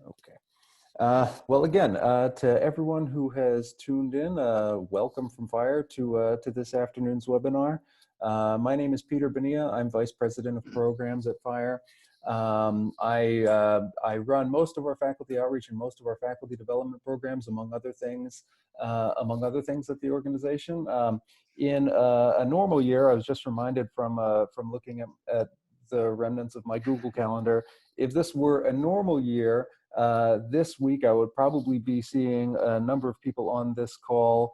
Okay. Well, again, to everyone who has tuned in, welcome from FIRE to this afternoon's webinar. My name is Peter Bonilla. I'm Vice President of Programs at FIRE. I run most of our faculty outreach and most of our faculty development programs, among other things at the organization. In a normal year, I was just reminded from looking at the remnants of my Google Calendar. If this were a normal year, this week I would probably be seeing a number of people on this call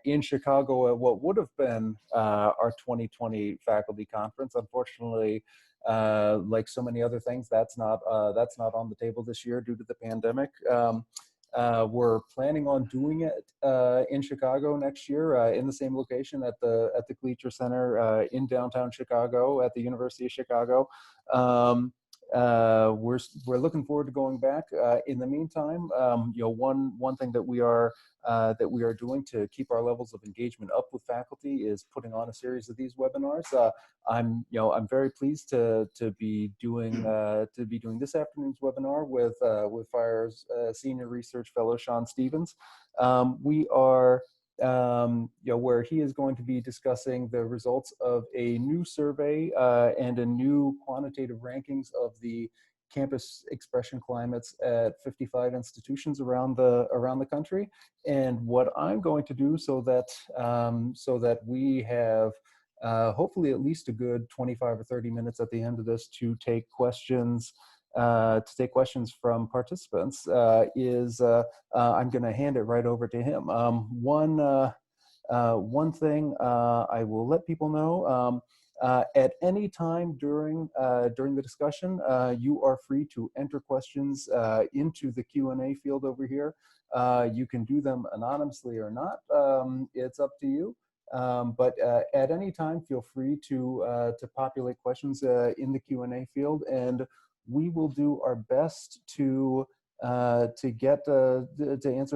in Chicago at what would have been our 2020 faculty conference. Unfortunately, like so many other things, that's not on the table this year due to the pandemic. We're planning on doing it in Chicago next year, in the same location at the Gleacher Center in downtown Chicago at the University of Chicago. We're looking forward to going back. In the meantime, one thing that we are doing to keep our levels of engagement up with faculty is putting on a series of these webinars. I'm very pleased to be doing this afternoon's webinar with FIRE's Senior Research Fellow Sean Stevens. We are where he is going to be discussing the results of a new survey and a new quantitative rankings of the campus expression climates at 55 institutions around the country. And what I'm going to do so that we have hopefully at least a good 25 or 30 minutes at the end of this to take questions from participants is I'm going to hand it right over to him. One thing I will let people know, at any time during the discussion, you are free to enter questions into the Q&A field over here. You can do them anonymously or not. It's up to you. But at any time, feel free to populate questions in the Q&A field, and we will do our best to answer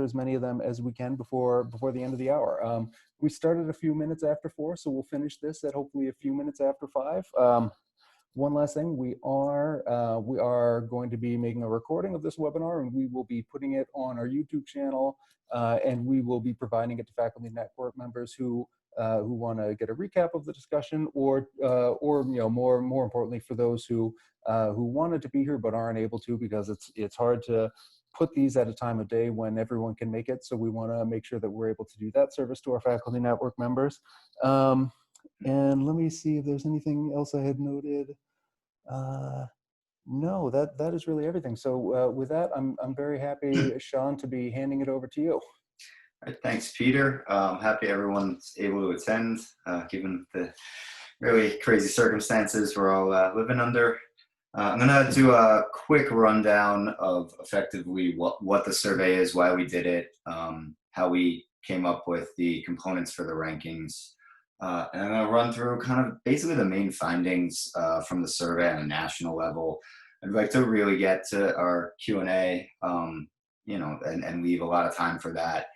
as many of them as we can before the end of the hour. We started a few minutes after 4, so we'll finish this at hopefully a few minutes after 5. One last thing, we are going to be making a recording of this webinar, and we will be putting it on our YouTube channel, and we will be providing it to faculty network members who want to get a recap of the discussion, or more importantly, for those who wanted to be here but aren't able to, because it's hard to put these at a time of day when everyone can make it. So we want to make sure that we're able to do that service to our faculty network members. And let me see if there's anything else I had noted. No, that is really everything. So with that, I'm very happy, Sean, to be handing it over to you. All right, thanks, Peter. Happy everyone's able to attend, given the really crazy circumstances we're all living under. I'm going to do a quick rundown of effectively what the survey is, why we did it, how we came up with the components for the rankings. And I'm going to run through kind of basically the main findings from the survey on a national level. I'd like to really get to our Q&A, and leave a lot of time for that,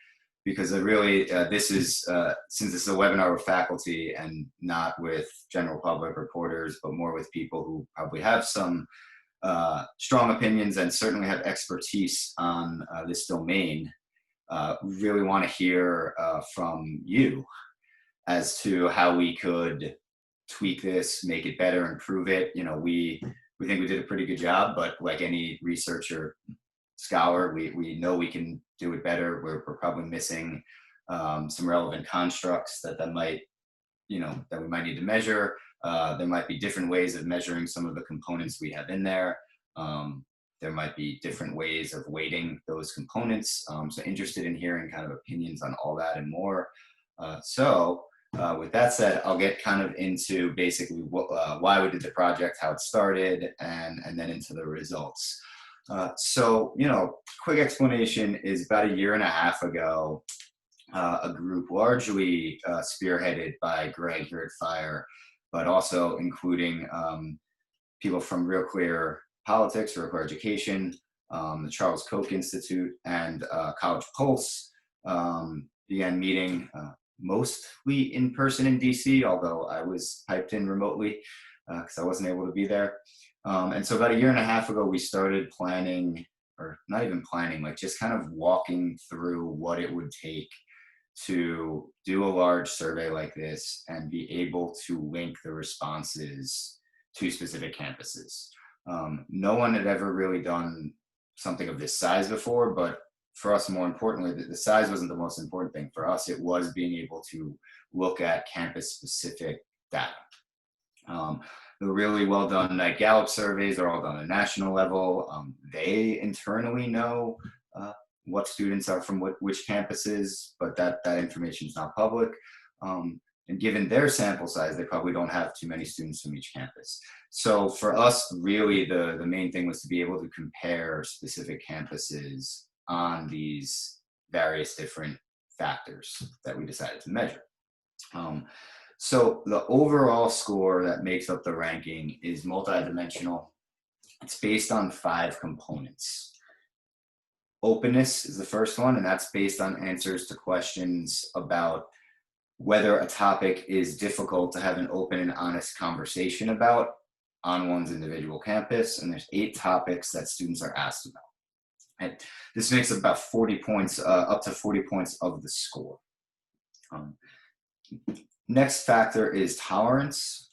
because this is, since this is a webinar with faculty and not with general public reporters, but more with people who probably have some strong opinions and certainly have expertise on this domain, we really want to hear from you as to how we could tweak this, make it better, improve it. We think we did a pretty good job, but like any researcher, scholar, we know we can do it better. We're probably missing some relevant constructs that might, that we might need to measure. There might be different ways of measuring some of the components we have in there. There might be different ways of weighting those components. So interested in hearing kind of opinions on all that and more. With that said, I'll get kind of into basically why we did the project, how it started, and then into the results. Quick explanation is about 1.5 years ago, a group largely spearheaded by Greg here at FIRE, but also including people from Real Clear Politics, Real Clear Education, the Charles Koch Institute, and College Pulse began meeting mostly in person in DC, although I was piped in remotely because I wasn't able to be there. And so about a year and a half ago, we started planning, or not even planning, like just kind of walking through what it would take to do a large survey like this and be able to link the responses to specific campuses. No one had ever really done something of this size before, but for us, more importantly, the size wasn't the most important thing. For us, it was being able to look at campus-specific data. The really well done Gallup surveys are all done at a national level. They internally know what students are from which campuses, but that information is not public. And given their sample size, they probably don't have too many students from each campus. So for us, really, the main thing was to be able to compare specific campuses on these various different factors that we decided to measure. So the overall score that makes up the ranking is multidimensional. It's based on 5 components. Openness is the first one, and that's based on answers to questions about whether a topic is difficult to have an open and honest conversation about on one's individual campus. And there's 8 topics that students are asked about. And this makes about 40 points, up to 40 points of the score. Next factor is tolerance.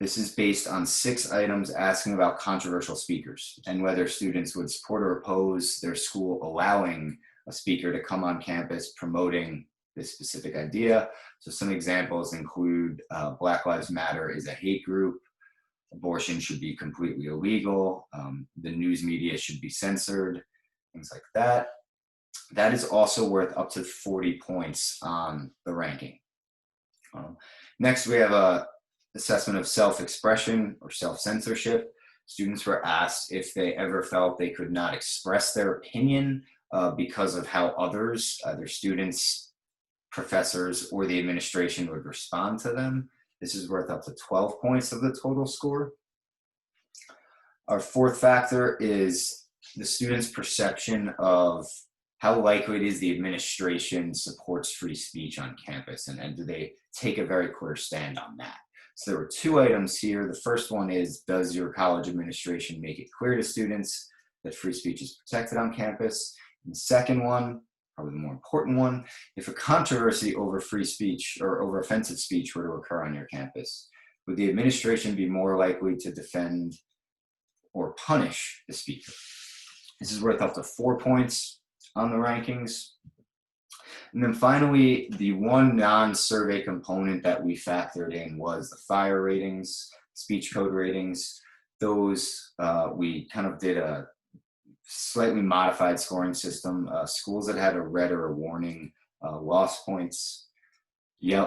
This is based on 6 items asking about controversial speakers and whether students would support or oppose their school allowing a speaker to come on campus promoting this specific idea. So some examples include Black Lives Matter is a hate group, abortion should be completely illegal, the news media should be censored, things like that. That is also worth up to 40 points on the ranking. Next, we have a assessment of self-expression or self-censorship. Students were asked if they ever felt they could not express their opinion because of how others, either students, professors, or the administration would respond to them. This is worth up to 12 points of the total score. Our 4th factor is the student's perception of how likely it is the administration supports free speech on campus, and do they take a very clear stand on that. So there were 2 items here. The first one is, does your college administration make it clear to students that free speech is protected on campus? And the second one, probably the more important one, if a controversy over free speech or over offensive speech were to occur on your campus, would the administration be more likely to defend or punish the speaker? This is worth up to 4 points on the rankings. And then finally, the one non-survey component that we factored in was the FIRE ratings, speech code ratings. Those, we kind of did a slightly modified scoring system. Schools that had a red or a warning lost points.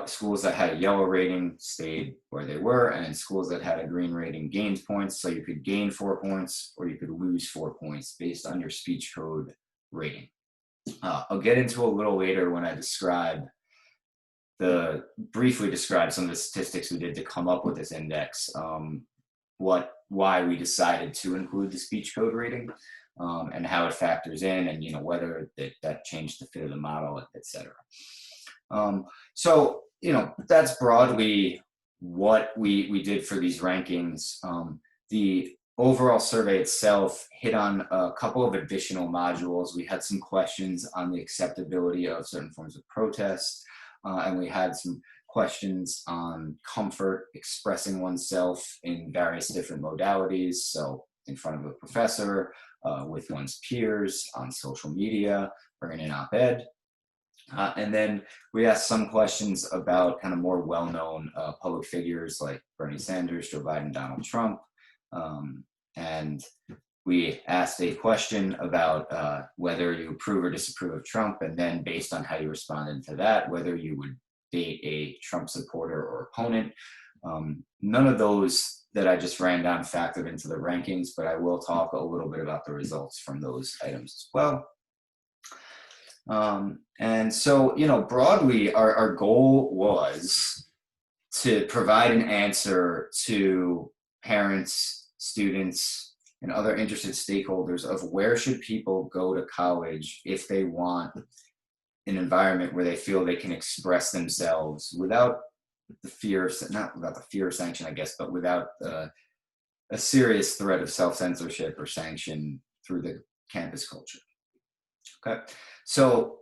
Schools that had a yellow rating stayed where they were, and schools that had a green rating gained points. So you could gain 4 points or you could lose 4 points based on your speech code rating. I'll get into a little later when I briefly describe some of the statistics we did to come up with this index, why we decided to include the speech code rating, and how it factors in, and whether that changed the fit of the model, etc. So that's broadly what we did for these rankings. The overall survey itself hit on a couple of additional modules. We had some questions on the acceptability of certain forms of protest, and we had some questions on comfort expressing oneself in various different modalities. So in front of a professor, with one's peers, on social media, or in an op-ed. And then we asked some questions about kind of more well-known public figures like Bernie Sanders, Joe Biden, Donald Trump. And we asked a question about whether you approve or disapprove of Trump, and then based on how you responded to that, whether you would date a Trump supporter or opponent. None of those that I just ran down factored into the rankings, but I will talk a little bit about the results from those items as well. And so, broadly, our goal was to provide an answer to parents, students, and other interested stakeholders of where should people go to college if they want an environment where they feel they can express themselves without the fear, not without the fear of sanction, I guess, but without a serious threat of self-censorship or sanction through the campus culture. Okay, so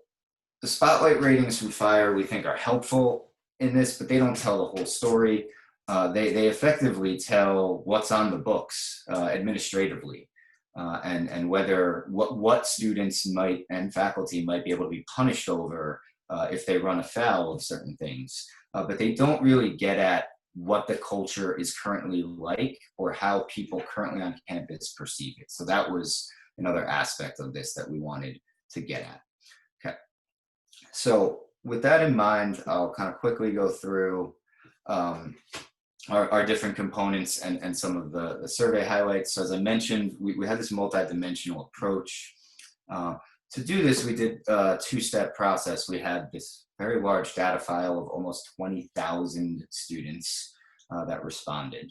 the spotlight ratings from FIRE we think are helpful in this, but they don't tell the whole story. They effectively tell what's on the books administratively, and whether what students might and faculty might be able to be punished over if they run afoul of certain things. But they don't really get at what the culture is currently like or how people currently on campus perceive it. So that was another aspect of this that we wanted to get at. Okay. So with that in mind, I'll kind of quickly go through our different components and some of the survey highlights. So as I mentioned, we had this multi-dimensional approach. To do this, we did a two-step process. We had this very large data file of almost 20,000 students that responded.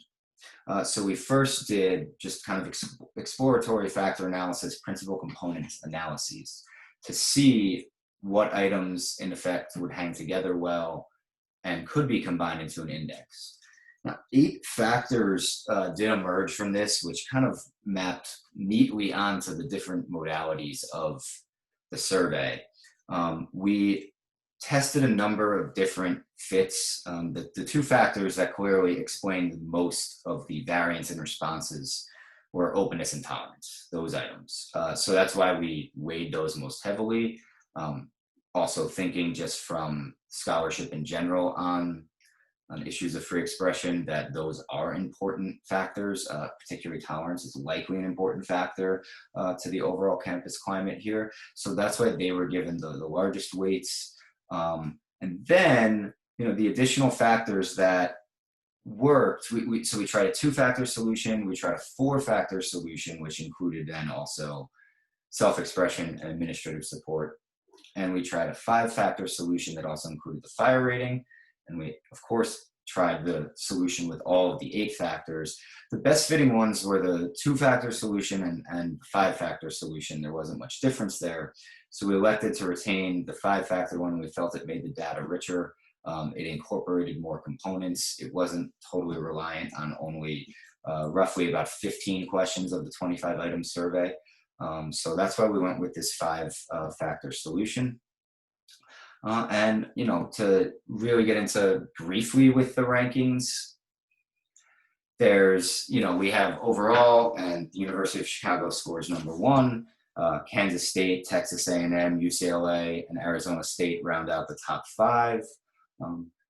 So we first did just kind of exploratory factor analysis, principal components analyses to see what items in effect would hang together well and could be combined into an index. Now, 8 factors did emerge from this, which kind of mapped neatly onto the different modalities of the survey. We tested a number of different fits. The 2 factors that clearly explained most of the variance in responses were openness and tolerance, those items. So that's why we weighed those most heavily. Also thinking just from scholarship in general on issues of free expression, that those are important factors, particularly tolerance is likely an important factor to the overall campus climate here. So that's why they were given the largest weights. And then, the additional factors that worked, so we tried a 2-factor solution, we tried a 4-factor solution, which included then also self-expression and administrative support. And we tried a 5-factor solution that also included the FIRE rating. And we, of course, tried the solution with all of the 8 factors. The best fitting ones were the 2-factor solution and 5-factor solution. There wasn't much difference there. So we elected to retain the 5-factor one. We felt it made the data richer. It incorporated more components. It wasn't totally reliant on only roughly about 15 questions of the 25 item survey. So that's why we went with this 5-factor solution. And, to really get into briefly with the rankings, there's, we have overall, and the University of Chicago scores #1. Kansas State, Texas A&M, UCLA, and Arizona State round out the top 5.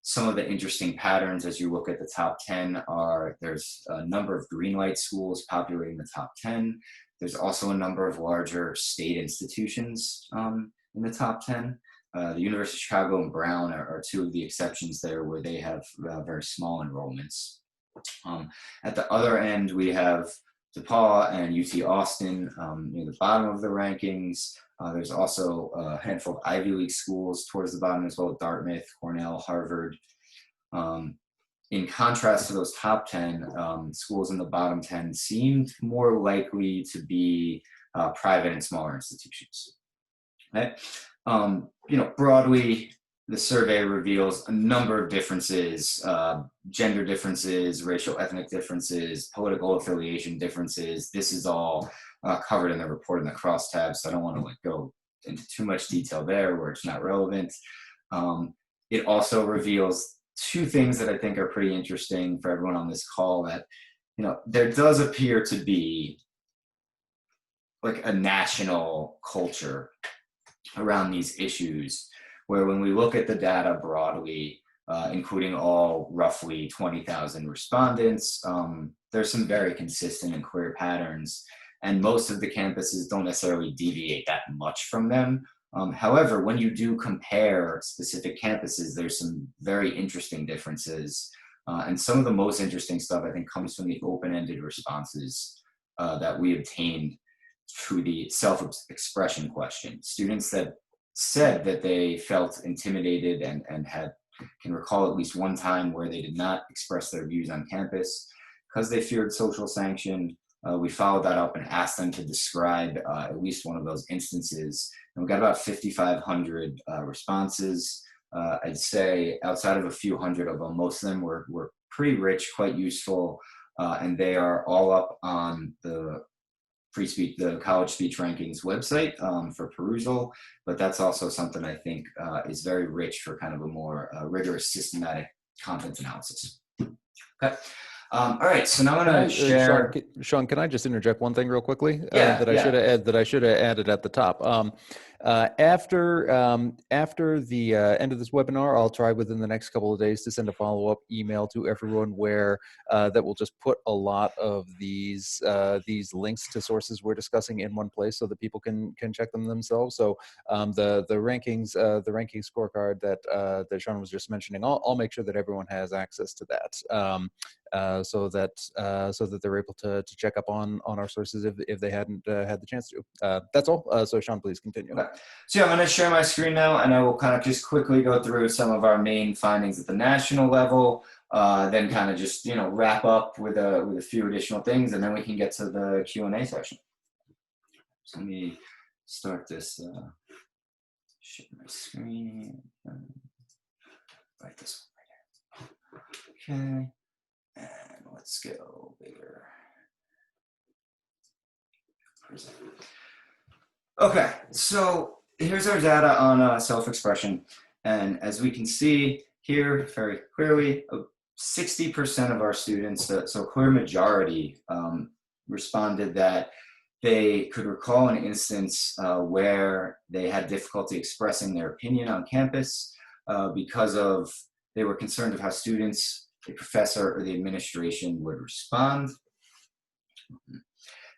Some of the interesting patterns as you look at the top 10 are there's a number of green light schools populating the top 10. There's also a number of larger state institutions in the top 10. The University of Chicago and Brown are 2 of the exceptions there where they have very small enrollments. At the other end, we have DePaul and UT Austin near the bottom of the rankings. There's also a handful of Ivy League schools towards the bottom as well, Dartmouth, Cornell, Harvard. In contrast to those top 10, schools in the bottom 10 seemed more likely to be private and smaller institutions. Okay? Broadly, the survey reveals a number of differences, gender differences, racial ethnic differences, political affiliation differences. This is all covered in the report in the crosstabs, so I don't want to go into too much detail there where it's not relevant. It also reveals 2 things that I think are pretty interesting for everyone on this call, that there does appear to be like a national culture around these issues, where when we look at the data broadly, including all roughly 20,000 respondents, there's some very consistent and clear patterns, and most of the campuses don't necessarily deviate that much from them. However, when you do compare specific campuses, there's some very interesting differences, and some of the most interesting stuff I think comes from the open-ended responses that we obtained through the self-expression question. Students that said that they felt intimidated and can recall at least one time where they did not express their views on campus because they feared social sanction. We followed that up and asked them to describe at least one of those instances. And we got about 5,500 responses. I'd say outside of a few hundred of them, most of them were pretty rich, quite useful. and they are all up on the the college speech rankings website for perusal, but that's also something I think is very rich for kind of a more rigorous systematic content analysis. Okay. All right, so now I'm going to share. Sean, can I just interject one thing real quickly Yeah, that I should have added at the top? After the end of this webinar, I'll try within the next couple of days to send a follow-up email to everyone where that will just put a lot of these links to sources we're discussing in one place so that people can check them themselves. So the rankings scorecard that Sean was just mentioning, I'll make sure that everyone has access to that. So that they're able to check up on our sources if they hadn't had the chance to. That's all. So Sean, please continue. Okay. So yeah, I'm going to share my screen now, and I will kind of just quickly go through some of our main findings at the national level, then kind of just wrap up with a few additional things, and then we can get to the Q&A section. So let me start this. Share my screen. Right this one right here. Okay. And let's go bigger. Okay, so here's our data on self-expression. And as we can see here very clearly, 60% of our students, so a clear majority, responded that they could recall an instance where they had difficulty expressing their opinion on campus because of they were concerned of how students, the professor, or the administration would respond.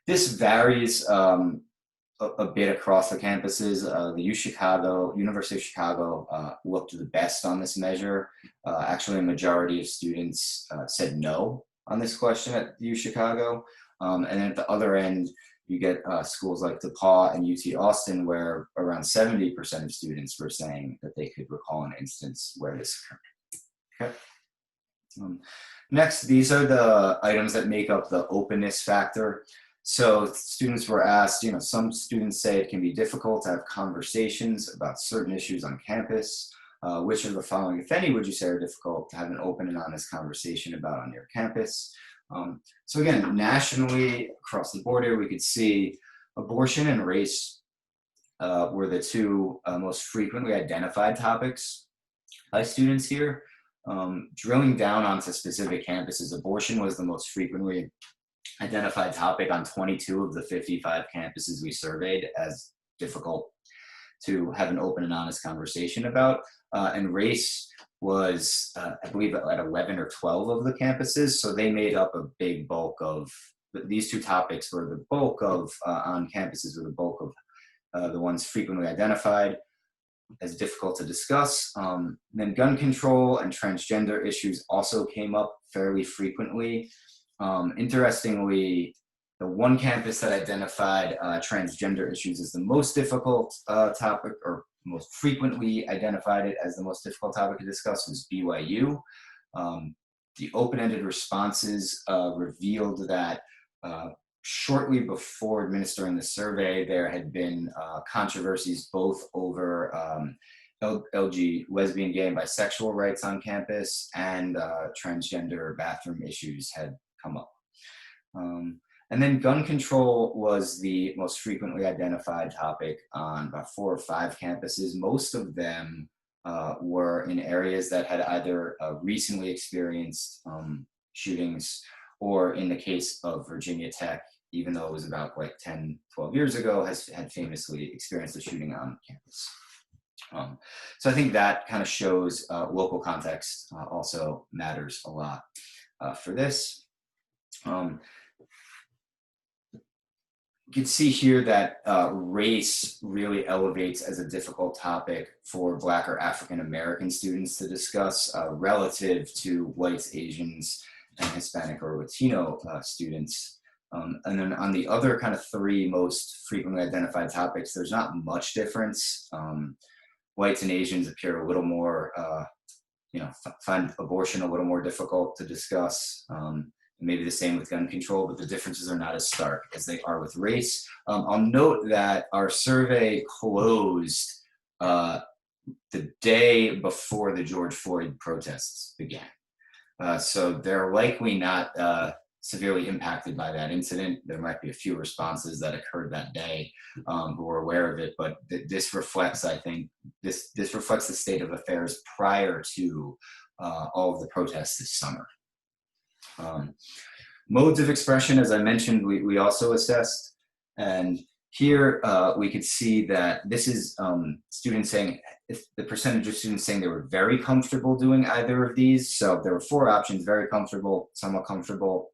This varies a bit across the campuses. The University of Chicago looked the best on this measure. Actually, a majority of students said no on this question at U Chicago. And then at the other end, you get schools like DePauw and UT Austin, where around 70% of students were saying that they could recall an instance where this occurred. Okay. Next, these are the items that make up the openness factor. So students were asked, some students say it can be difficult to have conversations about certain issues on campus. Which of the following, if any, would you say are difficult to have an open and honest conversation about on your campus? So again, nationally, across the board here, we could see abortion and race were the two most frequently identified topics by students here. Drilling down onto specific campuses, abortion was the most frequently identified topic on 22 of the 55 campuses we surveyed as difficult to have an open and honest conversation about. And race was, I believe, at 11 or 12 of the campuses. So they made up a big bulk of, these two topics were the bulk of, on campuses were the bulk of the ones frequently identified as difficult to discuss. Then gun control and transgender issues also came up fairly frequently. Interestingly, the one campus that identified transgender issues as the most difficult topic, or most frequently identified it as the most difficult topic to discuss, was BYU. The open-ended responses revealed that shortly before administering the survey, there had been controversies both over lesbian, gay, and bisexual rights on campus, and transgender bathroom issues had come up. And then gun control was the most frequently identified topic on about 4 or 5 campuses. Most of them were in areas that had either recently experienced shootings, or in the case of Virginia Tech, even though it was about 10, 12 years ago, had famously experienced a shooting on campus. So I think that kind of shows local context also matters a lot for this. You can see here that race really elevates as a difficult topic for Black or African American students to discuss relative to whites, Asians, and Hispanic or Latino students. And then on the other kind of 3 most frequently identified topics, there's not much difference. Whites and Asians appear a little more, find abortion a little more difficult to discuss. Maybe the same with gun control, but the differences are not as stark as they are with race. I'll note that our survey closed the day before the George Floyd protests began. So there are likely not severely impacted by that incident. There might be a few responses that occurred that day who were aware of it, but this reflects, I think, this reflects the state of affairs prior to all of the protests this summer. Modes of expression, as I mentioned, we also assessed. And here we could see that this is students saying, if the percentage of students saying they were very comfortable doing either of these. So there were 4 options: very comfortable, somewhat uncomfortable,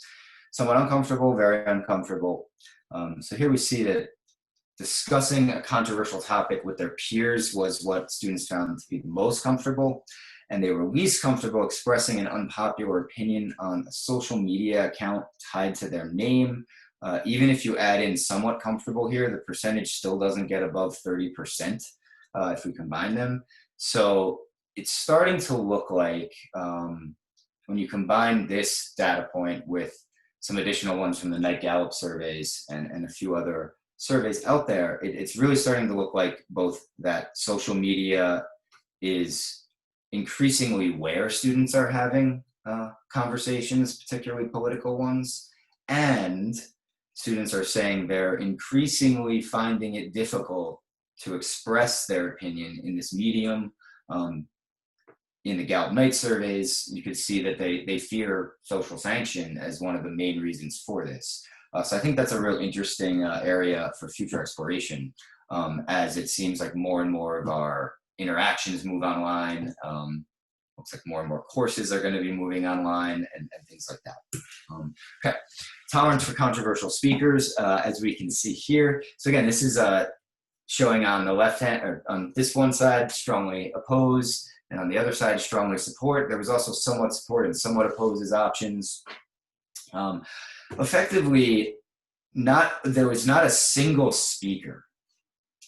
very uncomfortable. So here we see that discussing a controversial topic with their peers was what students found to be the most comfortable. And they were least comfortable expressing an unpopular opinion on a social media account tied to their name. Even if you add in somewhat comfortable here, the percentage still doesn't get above 30% if we combine them. So it's starting to look like when you combine this data point with some additional ones from the Night Gallup surveys and a few other surveys out there, it's really starting to look like both that social media is increasingly where students are having conversations, particularly political ones, and students are saying they're increasingly finding it difficult to express their opinion in this medium. In the Gallup Night surveys, you could see that they fear social sanction as one of the main reasons for this. So I think that's a real interesting area for future exploration, as it seems like more and more of our interactions move online. Looks like more and more courses are going to be moving online and things like that. Okay, tolerance for controversial speakers, as we can see here. So again, this is showing on the left hand, or on this one side, strongly oppose, and on the other side, strongly support. There was also somewhat support and somewhat oppose as options. Effectively, there was not a single speaker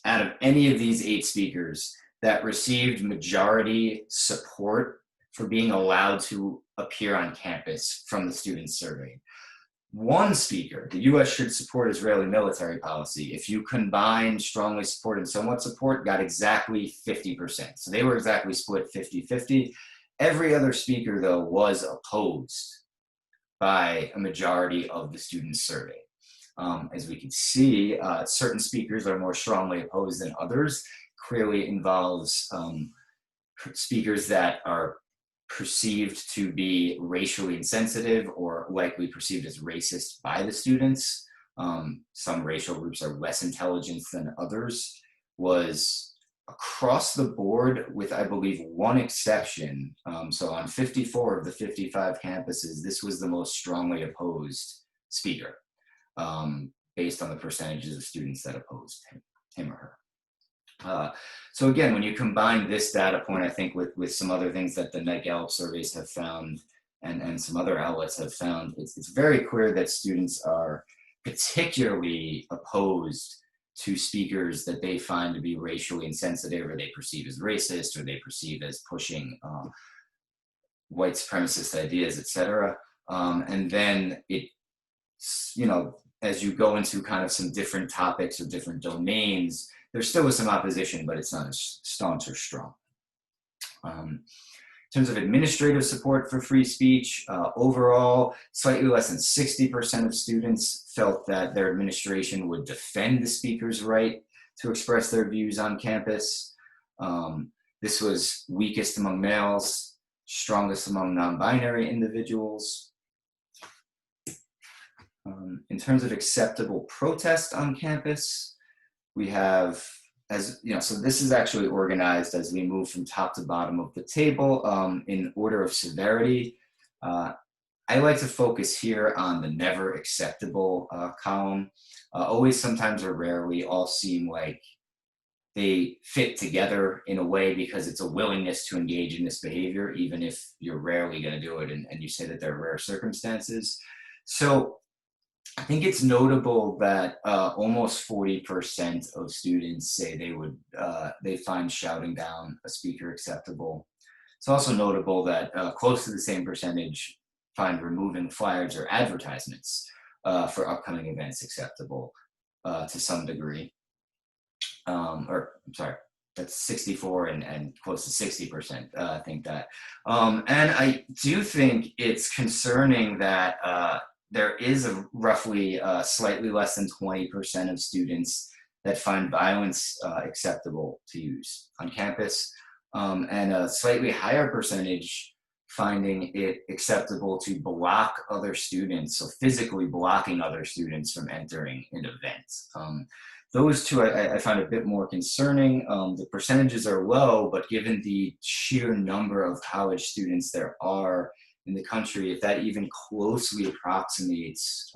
out of any of these 8 speakers that received majority support for being allowed to appear on campus from the students surveyed. One speaker, the US should support Israeli military policy, if you combine strongly support and somewhat support, got exactly 50%. So they were exactly split 50-50. Every other speaker, though, was opposed by a majority of the students surveyed. As we can see, certain speakers are more strongly opposed than others. Clearly involves speakers that are perceived to be racially insensitive or likely perceived as racist by the students. Some racial groups are less intelligent than others. Was across the board with, I believe, one exception. So on 54 of the 55 campuses, this was the most strongly opposed speaker, based on the percentages of students that opposed him or her. So again, when you combine this data point, I think with some other things that the Night Gallup surveys have found and some other outlets have found, it's very clear that students are particularly opposed to speakers that they find to be racially insensitive, or they perceive as racist, or they perceive as pushing white supremacist ideas, etc. And then as you go into kind of some different topics or different domains, there still was some opposition, but it's not as staunch or strong. In terms of administrative support for free speech, overall, slightly less than 60% of students felt that their administration would defend the speaker's right to express their views on campus. This was weakest among males, strongest among non-binary individuals. In terms of acceptable protest on campus, we have, so this is actually organized as we move from top to bottom of the table in order of severity. I like to focus here on the never acceptable column. Always, sometimes, or rarely all seem like they fit together in a way because it's a willingness to engage in this behavior, even if you're rarely going to do it and you say that there are rare circumstances. So I think it's notable that almost 40% of students say they find shouting down a speaker acceptable. It's also notable that close to the same percentage find removing flyers or advertisements for upcoming events acceptable to some degree. That's 64 and close to 60%, think that. And I do think it's concerning that there is a roughly slightly less than 20% of students that find violence acceptable to use on campus, and a slightly higher percentage finding it acceptable to block other students, so physically blocking other students from entering an event. Those two I find a bit more concerning. The percentages are low, but given the sheer number of college students there are in the country, if that even closely approximates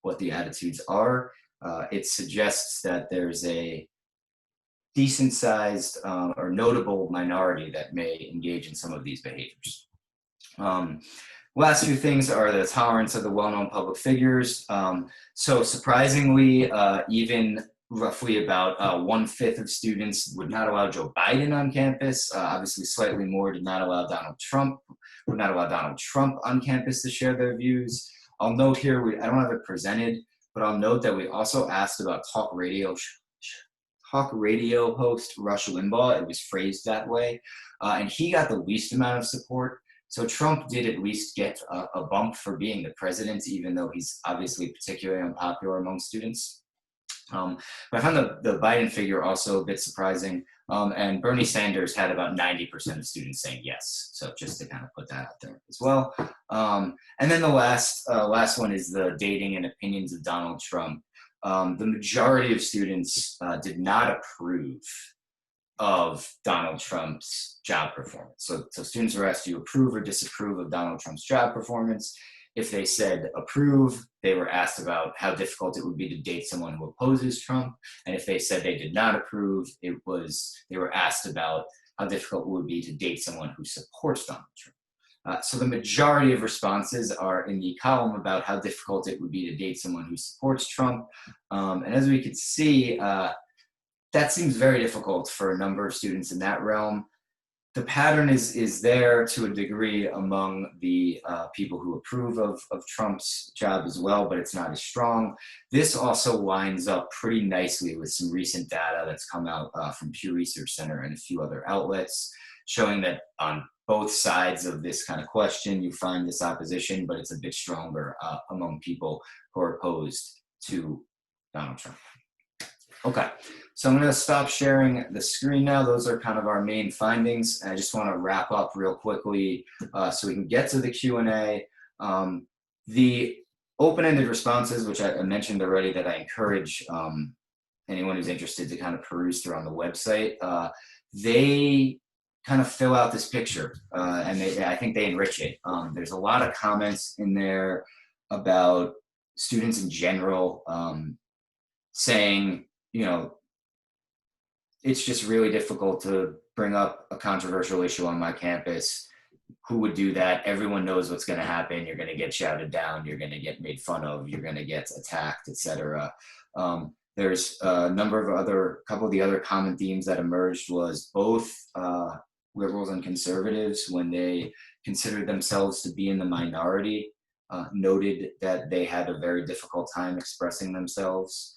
what the attitudes are, it suggests that there's a decent sized or notable minority that may engage in some of these behaviors. Last few things are the tolerance of the well-known public figures. So surprisingly, even roughly about 1/5 of students would not allow Joe Biden on campus. Obviously, slightly more would not allow Donald Trump on campus to share their views. I'll note here, I don't have it presented, but I'll note that we also asked about talk radio host Rush Limbaugh. It was phrased that way, and he got the least amount of support. So Trump did at least get a bump for being the president, even though he's obviously particularly unpopular among students. But I found the Biden figure also a bit surprising. And Bernie Sanders had about 90% of students saying yes. So just to kind of put that out there as well. And then the last one is the dating and opinions of Donald Trump. The majority of students did not approve of Donald Trump's job performance. So students were asked, do you approve or disapprove of Donald Trump's job performance? If they said approve, they were asked about how difficult it would be to date someone who opposes Trump. And if they said they did not approve, they were asked about how difficult it would be to date someone who supports Donald Trump. So the majority of responses are in the column about how difficult it would be to date someone who supports Trump. And as we could see, that seems very difficult for a number of students in that realm. The pattern is there to a degree among the people who approve of Trump's job as well, but it's not as strong. This also lines up pretty nicely with some recent data that's come out from Pew Research Center and a few other outlets, showing that on both sides of this kind of question, you find this opposition, but it's a bit stronger among people who are opposed to Donald Trump. Okay, so I'm going to stop sharing the screen now. Those are kind of our main findings. And I just want to wrap up real quickly so we can get to the Q&A. The open-ended responses, which I mentioned already, that I encourage anyone who's interested to kind of peruse through on the website, they kind of fill out this picture, and I think they enrich it. There's a lot of comments in there about students in general saying, you know, it's just really difficult to bring up a controversial issue on my campus. Who would do that? Everyone knows what's going to happen. You're going to get shouted down. You're going to get made fun of. You're going to get attacked, etc. There's a couple of the other common themes that emerged was both liberals and conservatives, when they considered themselves to be in the minority, noted that they had a very difficult time expressing themselves.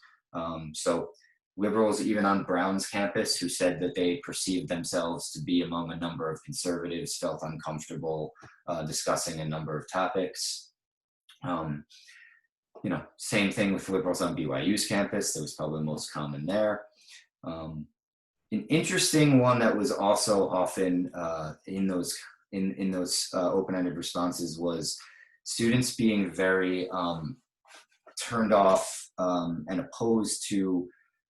So liberals, even on Brown's campus, who said that they perceived themselves to be among a number of conservatives, felt uncomfortable discussing a number of topics. Same thing with liberals on BYU's campus. That was probably the most common there. An interesting one that was also often in those open-ended responses was students being very turned off and opposed to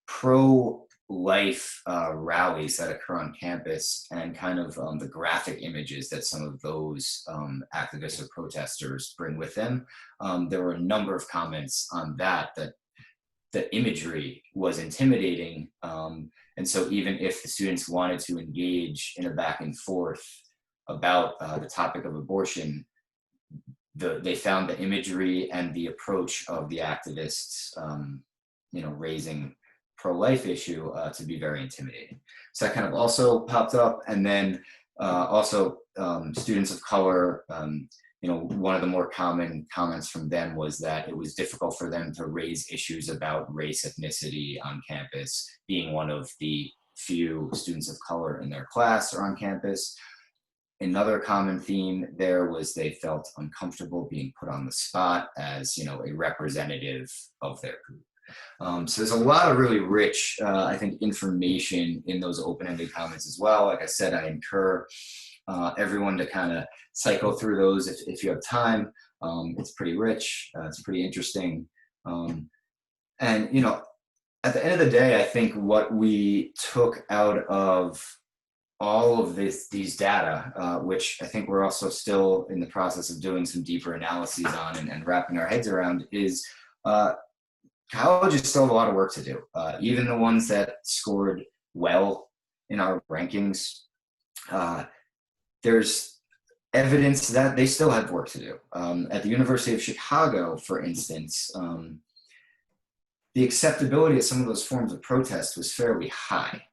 pro-life rallies that occur on campus, and kind of the graphic images that some of those activists or protesters bring with them. There were a number of comments on that the imagery was intimidating. And so even if the students wanted to engage in a back and forth about the topic of abortion, they found the imagery and the approach of the activists, raising pro-life issue to be very intimidating. So that kind of also popped up. And then also students of color, one of the more common comments from them was that it was difficult for them to raise issues about race, ethnicity on campus, being one of the few students of color in their class or on campus. Another common theme there was they felt uncomfortable being put on the spot as, you know, a representative of their group. So there's a lot of really rich, I think, information in those open-ended comments as well. Like I said, I incur everyone to kind of cycle through those if you have time. It's pretty rich. It's pretty interesting. And, you know, at the end of the day, I think what we took out of all of these data, which I think we're also still in the process of doing some deeper analyses on and wrapping our heads around, is colleges still have a lot of work to do. Even the ones that scored well in our rankings, there's evidence that they still have work to do. At the University of Chicago, for instance, the acceptability of some of those forms of protest was fairly high.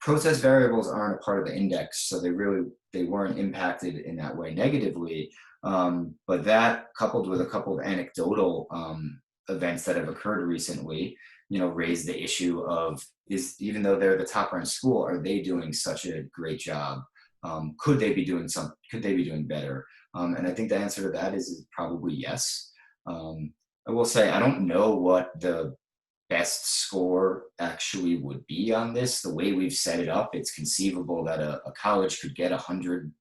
Protest variables aren't a part of the index, so they weren't impacted in that way negatively. But that, coupled with a couple of anecdotal events that have occurred recently, you know, raised the issue of, even though they're the top ranked school, are they doing such a great job? Could they be doing better? And I think the answer to that is probably yes. I will say, I don't know what the best score actually would be on this. The way we've set it up, it's conceivable that a college could get 100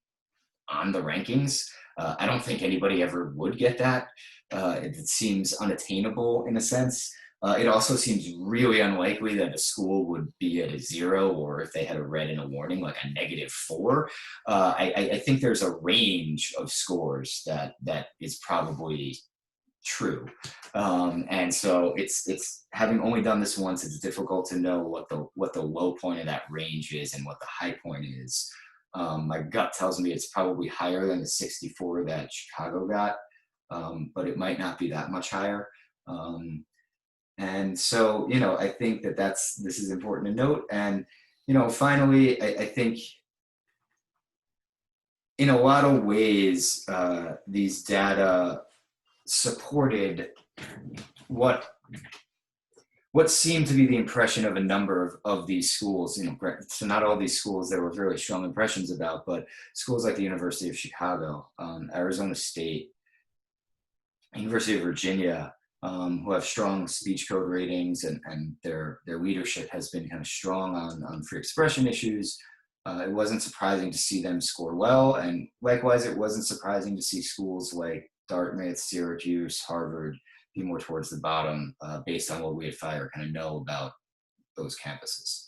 on the rankings. I don't think anybody ever would get that. It seems unattainable in a sense. It also seems really unlikely that a school would be at a 0, or if they had a red and a warning, like a -4. I think there's a range of scores that is probably true. And so it's having only done this once, it's difficult to know what the low point of that range is and what the high point is. My gut tells me it's probably higher than the 64 that Chicago got, but it might not be that much higher. And so, you know, I think this is important to note. And, you know, finally, I think in a lot of ways, these data supported what seemed to be the impression of a number of these schools. You know, so not all these schools there were really strong impressions about, but schools like the University of Chicago, Arizona State, University of Virginia, who have strong speech code ratings, and their leadership has been kind of strong on free expression issues. It wasn't surprising to see them score well, and likewise, it wasn't surprising to see schools like Dartmouth, Syracuse, Harvard be more towards the bottom, based on what we at FIRE kind of know about those campuses.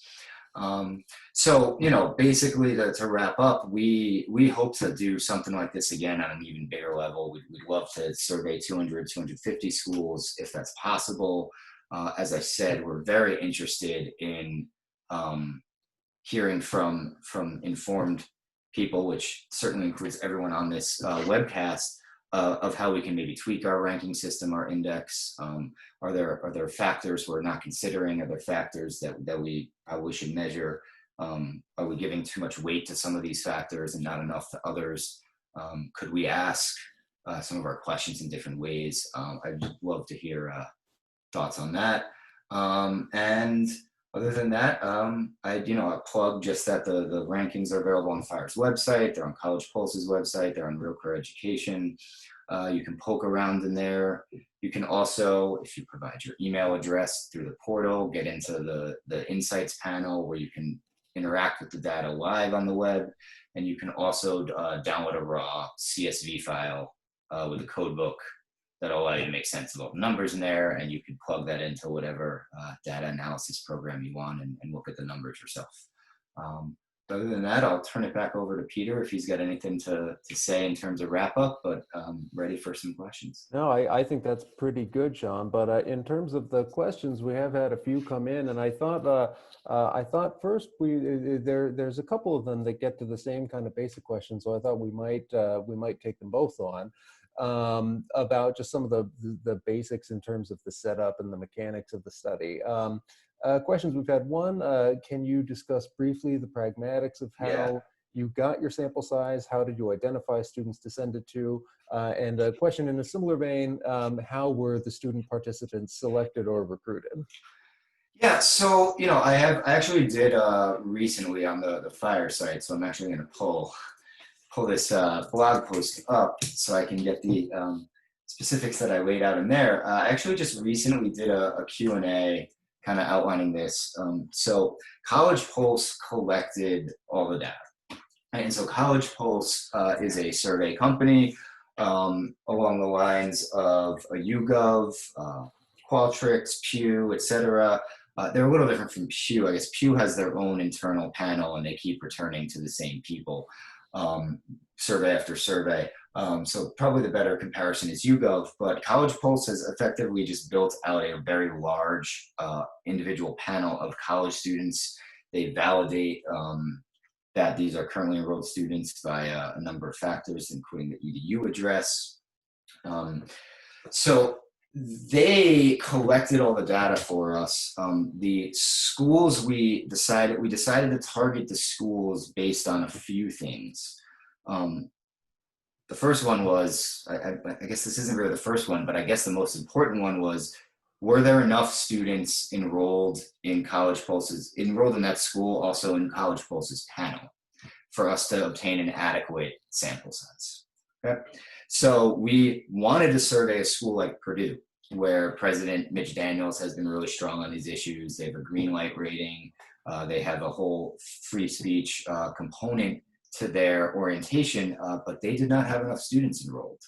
So, you know, basically to wrap up, we hope to do something like this again on an even bigger level. We'd love to survey 200, 250 schools if that's possible. As I said, we're very interested in hearing from informed people, which certainly includes everyone on this webcast, of how we can maybe tweak our ranking system, our index. Are there factors we're not considering? Are there factors that we probably should measure? Are we giving too much weight to some of these factors and not enough to others? Could we ask some of our questions in different ways? I'd love to hear thoughts on that. And other than that, I'll plug just that the rankings are available on FIRE's website. They're on College Pulse's website. They're on Real Career Education. You can poke around in there. You can also, if you provide your email address through the portal, get into the Insights panel where you can interact with the data live on the web. And you can also download a raw CSV file with a code book that'll allow you to make sense of all the numbers in there, and you can plug that into whatever data analysis program you want and look at the numbers yourself. Other than that, I'll turn it back over to Peter if he's got anything to say in terms of wrap up, but ready for some questions. No, I think that's pretty good, Sean. But in terms of the questions, we have had a few come in, and I thought first there's a couple of them that get to the same kind of basic questions, so I thought we might take them both on. About just some of the basics in terms of the setup and the mechanics of the study. Questions we've had. One, can you discuss briefly the pragmatics of how you got your sample size? How did you identify students to send it to? And a question in a similar vein, how were the student participants selected or recruited? Yeah, so I actually did recently on the fire site, so I'm actually going to pull this blog post up so I can get the specifics that I laid out in there. I actually just recently did a Q&A kind of outlining this. So College Pulse collected all the data. And so College Pulse is a survey company along the lines of a YouGov, Qualtrics, Pew, etc. They're a little different from Pew. I guess Pew has their own internal panel and they keep returning to the same people survey after survey. So probably the better comparison is YouGov, but College Pulse has effectively just built out a very large individual panel of college students. They validate that these are currently enrolled students by a number of factors, including the EDU address. So they collected all the data for us. The schools we decided to target the schools based on a few things. The first one was, I guess this isn't really the first one, but I guess the most important one was, were there enough students enrolled in that school, also in College Pulse's panel, for us to obtain an adequate sample size? Okay. So we wanted to survey a school like Purdue, where President Mitch Daniels has been really strong on these issues. They have a green light rating. They have a whole free speech component to their orientation, but they did not have enough students enrolled.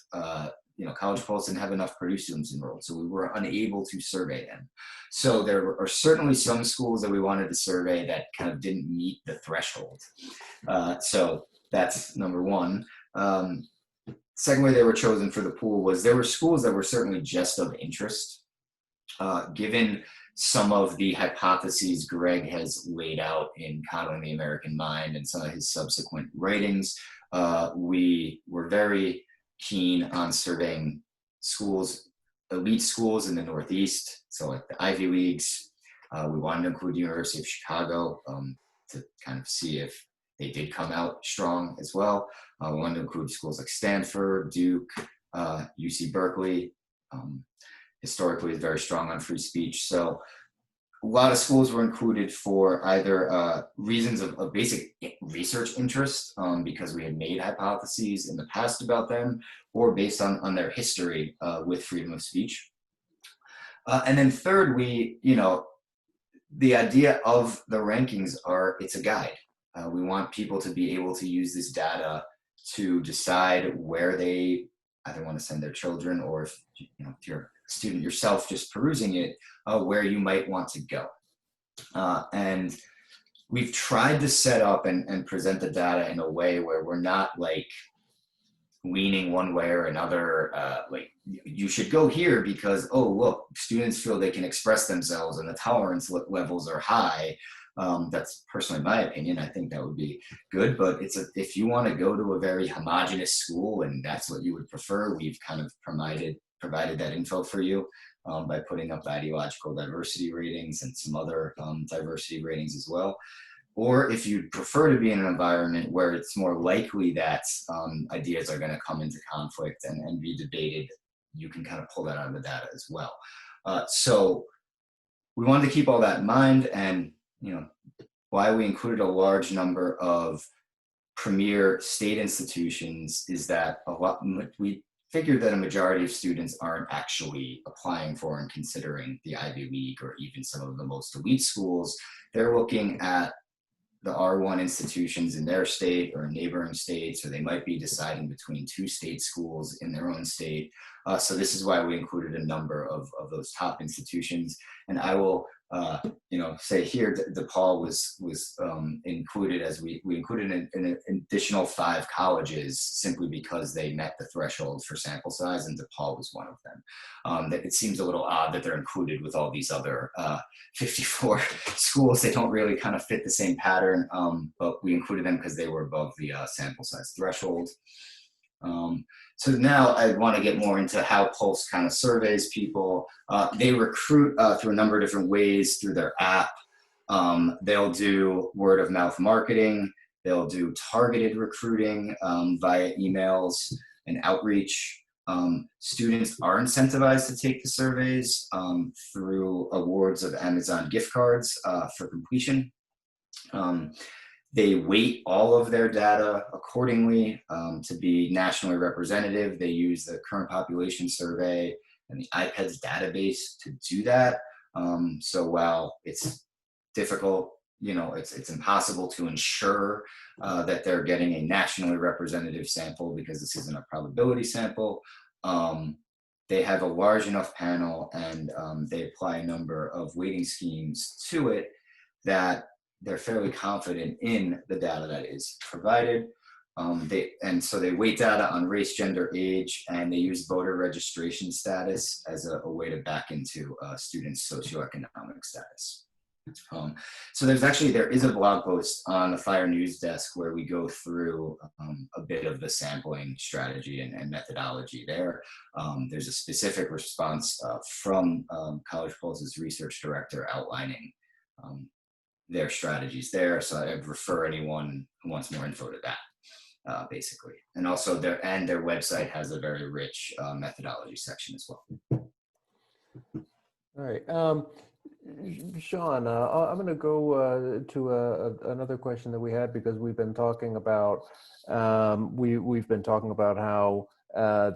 College Pulse didn't have enough Purdue students enrolled, so we were unable to survey them. So there are certainly some schools that we wanted to survey that kind of didn't meet the threshold. So that's number one. Second way they were chosen for the pool was there were schools that were certainly just of interest. Given some of the hypotheses Greg has laid out in Coddling the American Mind and some of his subsequent writings, we were very keen on surveying schools, elite schools in the Northeast, so like the Ivy Leagues. We wanted to include University of Chicago to kind of see if they did come out strong as well. We wanted to include schools like Stanford, Duke, UC Berkeley. Historically is very strong on free speech. So a lot of schools were included for either reasons of basic research interest, because we had made hypotheses in the past about them, or based on their history with freedom of speech. And then third, the idea of the rankings it's a guide. We want people to be able to use this data to decide where they either want to send their children, or if you're a student yourself just perusing it, where you might want to go. And we've tried to set up and present the data in a way where we're not like leaning one way or another, like you should go here because, oh, look, students feel they can express themselves and the tolerance levels are high. That's personally my opinion. I think that would be good, but if you want to go to a very homogenous school and that's what you would prefer, we've kind of provided that info for you by putting up ideological diversity ratings and some other diversity ratings as well. Or if you prefer to be in an environment where it's more likely that ideas are going to come into conflict and be debated, you can kind of pull that out of the data as well. So we wanted to keep all that in mind, and why we included a large number of premier state institutions is that we figured that a majority of students aren't actually applying for and considering the Ivy League or even some of the most elite schools. They're looking at the R1 institutions in their state or neighboring states, or they might be deciding between two state schools in their own state. So this is why we included a number of those top institutions. And I will say here, DePaul was included, as we included an additional 5 colleges simply because they met the threshold for sample size, and DePaul was one of them. That it seems a little odd that they're included with all these other 54 schools. They don't really kind of fit the same pattern, but we included them because they were above the sample size threshold. So now I want to get more into how Pulse kind of surveys people. They recruit through a number of different ways through their app. They'll do word of mouth marketing. They'll do targeted recruiting via emails and outreach. Students are incentivized to take the surveys through awards of Amazon gift cards for completion. They weight all of their data accordingly to be nationally representative. They use the current population survey and the IPEDS database to do that. So while it's difficult, it's impossible to ensure that they're getting a nationally representative sample because this isn't a probability sample. They have a large enough panel, and they apply a number of weighting schemes to it that they're fairly confident in the data that is provided. So they weight data on race, gender, age, and they use voter registration status as a way to back into students' socioeconomic status. So there is a blog post on the Fire News Desk where we go through a bit of the sampling strategy and methodology there. There's a specific response from College Pulse's research director outlining their strategies there. So I'd refer anyone who wants more info to that, basically. And also their website has a very rich methodology section as well. All right. Sean, I'm going to go to another question that we had, because we've been talking about we've been talking about how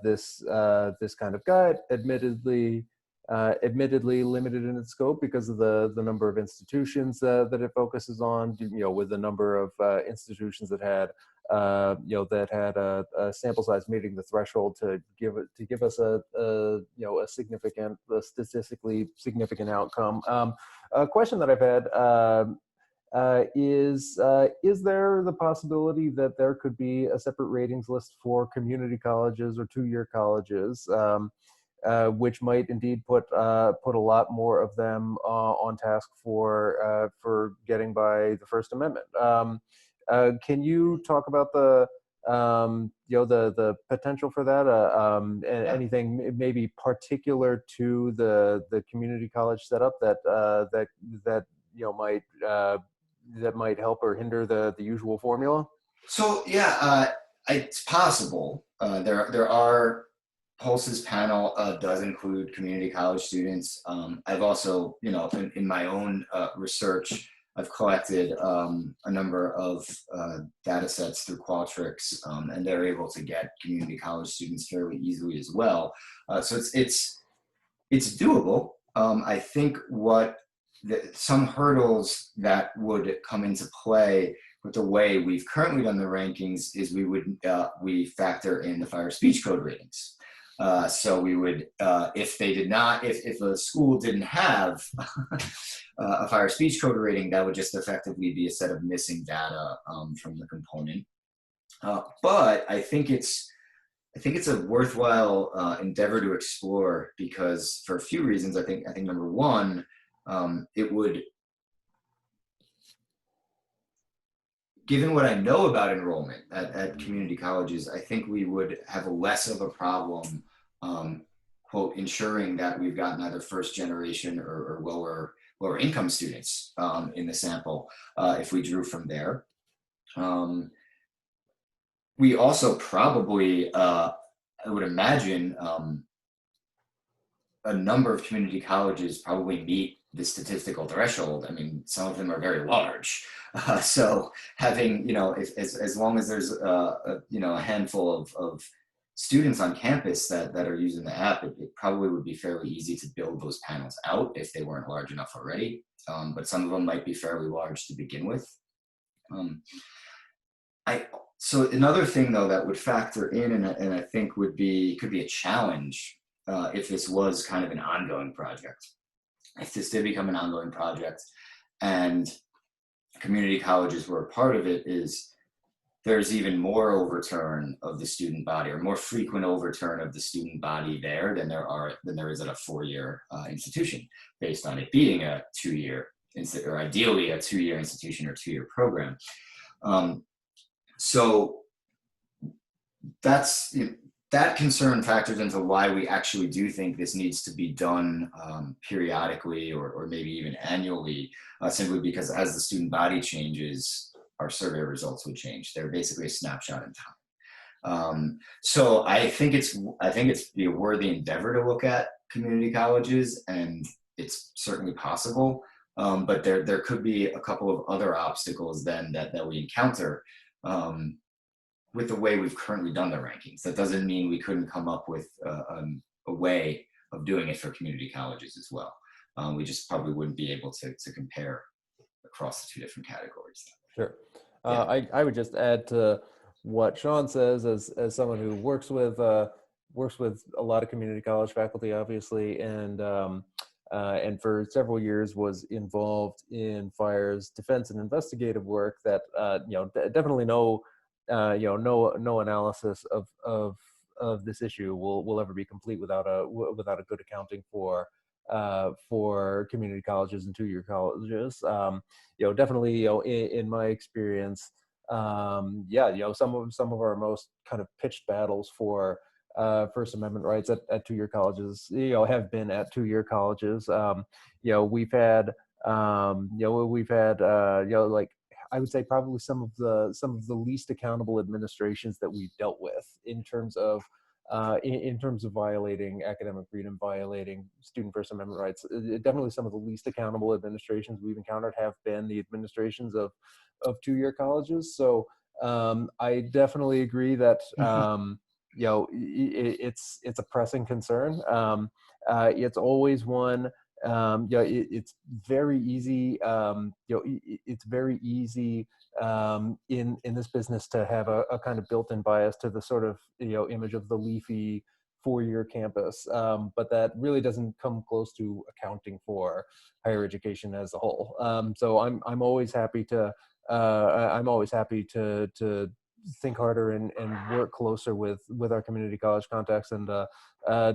this kind of guide, admittedly limited in its scope because of the number of institutions that it focuses on. With the number of institutions that had a sample size meeting the threshold to give us a statistically significant outcome. A question that I've had is there the possibility that there could be a separate ratings list for community colleges or two-year colleges, which might indeed put a lot more of them on task for getting by the First Amendment? Can you talk about the potential for that? Anything maybe particular to the community college setup that might help or hinder the usual formula? So yeah, it's possible. There are Pulse's panel does include community college students. I've also, in my own research, I've collected a number of data sets through Qualtrics, and they're able to get community college students fairly easily as well. So it's doable. I think some hurdles that would come into play with the way we've currently done the rankings is we factor in the fire speech code ratings. So we would, if a school didn't have a fire speech code rating, that would just effectively be a set of missing data from the component. But I think it's a worthwhile endeavor to explore, because for a few reasons. I think number one, it would, given what I know about enrollment at community colleges, I think we would have less of a problem, quote, ensuring that we've gotten either first generation or lower income students in the sample if we drew from there. We also probably, I would imagine, a number of community colleges probably meet the statistical threshold. I mean, some of them are very large. So having, as long as there's a handful of students on campus that are using the app, it probably would be fairly easy to build those panels out if they weren't large enough already. But some of them might be fairly large to begin with. So another thing though that would factor in, and I think could be a challenge if this was kind of an ongoing project. If this did become an ongoing project and community colleges were a part of it, is there's even more overturn of the student body, or more frequent overturn of the student body there than there is at a four-year institution, based on it being a two-year, or ideally a two-year institution or two-year program. So that concern factors into why we actually do think this needs to be done periodically or maybe even annually, simply because as the student body changes, our survey results would change. They're basically a snapshot in So I think it's be a worthy endeavor to look at community colleges, and it's certainly possible. But there could be a couple of other obstacles then that we encounter um, with the way we've currently done the rankings. That doesn't mean we couldn't come up with a way of doing it for community colleges as well. We just probably wouldn't be able to compare across the two different categories. Sure. Yeah. I would just add to what Sean says, as someone who works with a lot of community college faculty, obviously, and for several years was involved in FIRE's defense and investigative work. That definitely no analysis of this issue will ever be complete without a good accounting for community colleges and two-year colleges. Definitely, in my experience, some of our most kind of pitched battles for First Amendment rights at two-year colleges, have been at two-year colleges. We've had, like, I would say probably some of the least accountable administrations that we've dealt with in terms of violating academic freedom, violating student First Amendment rights. Definitely some of the least accountable administrations we've encountered have been the administrations of two-year colleges. So I definitely agree that it's a pressing concern. It's always one. It's very easy. It's very easy in this business to have a kind of built-in bias to the sort of image of the leafy four-year campus, but that really doesn't come close to accounting for higher education as a whole. So I'm always happy to think harder and work closer with our community college contacts, and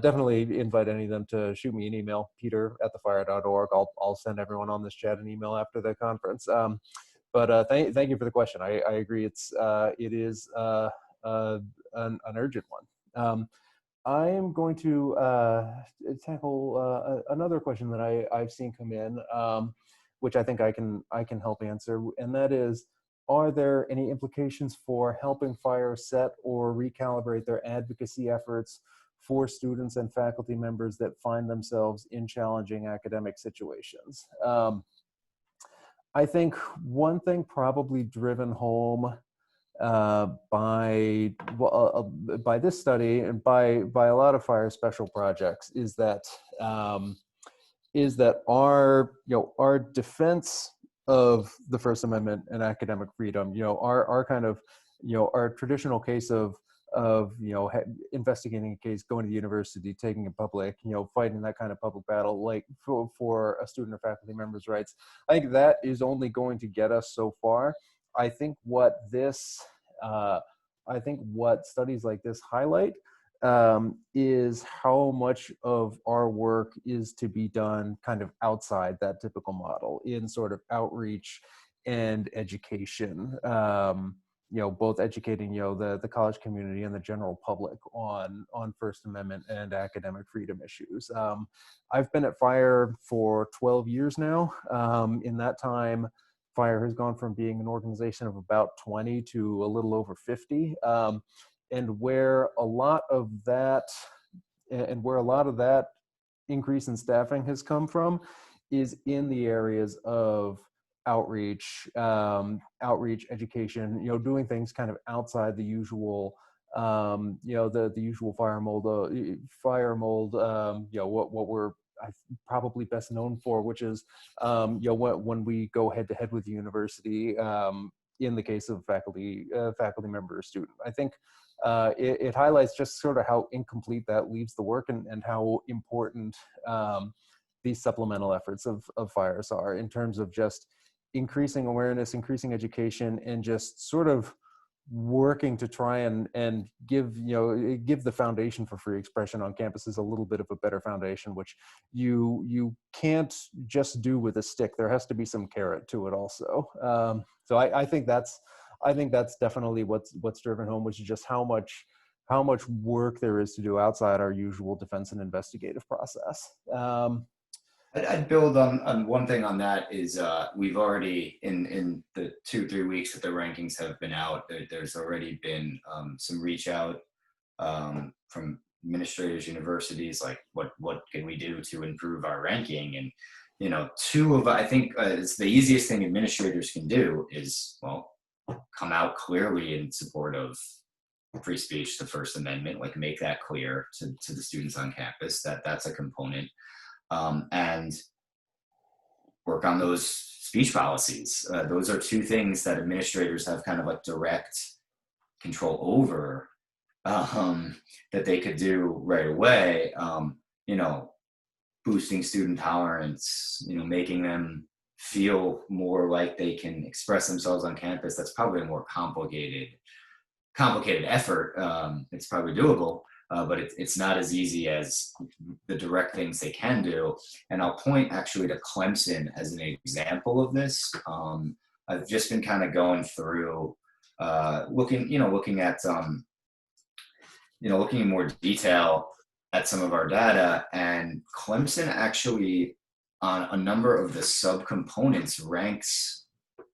definitely invite any of them to shoot me an email, peter@thefire.org. I'll send everyone on this chat an email after the conference. But thank you for the question. I agree. It is an urgent one. I am going to tackle another question that I've seen come in, which I think I can help answer, and that is: are there any implications for helping FIRE set or recalibrate their advocacy efforts for students and faculty members that find themselves in challenging academic situations? I think one thing probably driven home by this study and by a lot of FIRE special projects is that our defense of the First Amendment and academic freedom, our kind of our traditional case of investigating a case, going to the university, taking it public, fighting that kind of public battle, like for a student or faculty member's rights. I think that is only going to get us so far. I think what studies like this highlight is how much of our work is to be done kind of outside that typical model in sort of outreach and education. Both educating the college community and the general public on First Amendment and academic freedom issues. I've been at FIRE for 12 years now. In that time, FIRE has gone from being an organization of about 20 to a little over 50. And where a lot of that increase in staffing has come from is in the areas of outreach, education, doing things kind of outside the usual, the usual fire mold, what we're probably best known for, which is, when we go head to head with the university, in the case of faculty member or student. I think it highlights just sort of how incomplete that leaves the work, and how important these supplemental efforts of FIRES are in terms of just increasing awareness, increasing education, and just sort of working to try and give the foundation for free expression on campuses a little bit of a better foundation, which you can't just do with a stick. There has to be some carrot to it also. So I think that's definitely what's driven home, which is just how much work there is to do outside our usual defense and investigative process. I'd build on one thing on that is we've already in the 2-3 weeks that the rankings have been out, there's already been some reach out from administrators, universities, like what can we do to improve our ranking? And I think it's the easiest thing administrators can do is, well, come out clearly in support of free speech, the First Amendment, like make that clear to the students on campus that that's a component, and work on those speech policies. Those are two things that administrators have kind of like direct control over, that they could do right away. Boosting student tolerance, making them feel more like they can express themselves on campus. That's probably a more complicated effort. It's probably doable, but it's not as easy as the direct things they can do. And I'll point actually to Clemson as an example of this. I've just been kind of going through, looking at, looking in more detail at some of our data, and Clemson actually on a number of the subcomponents ranks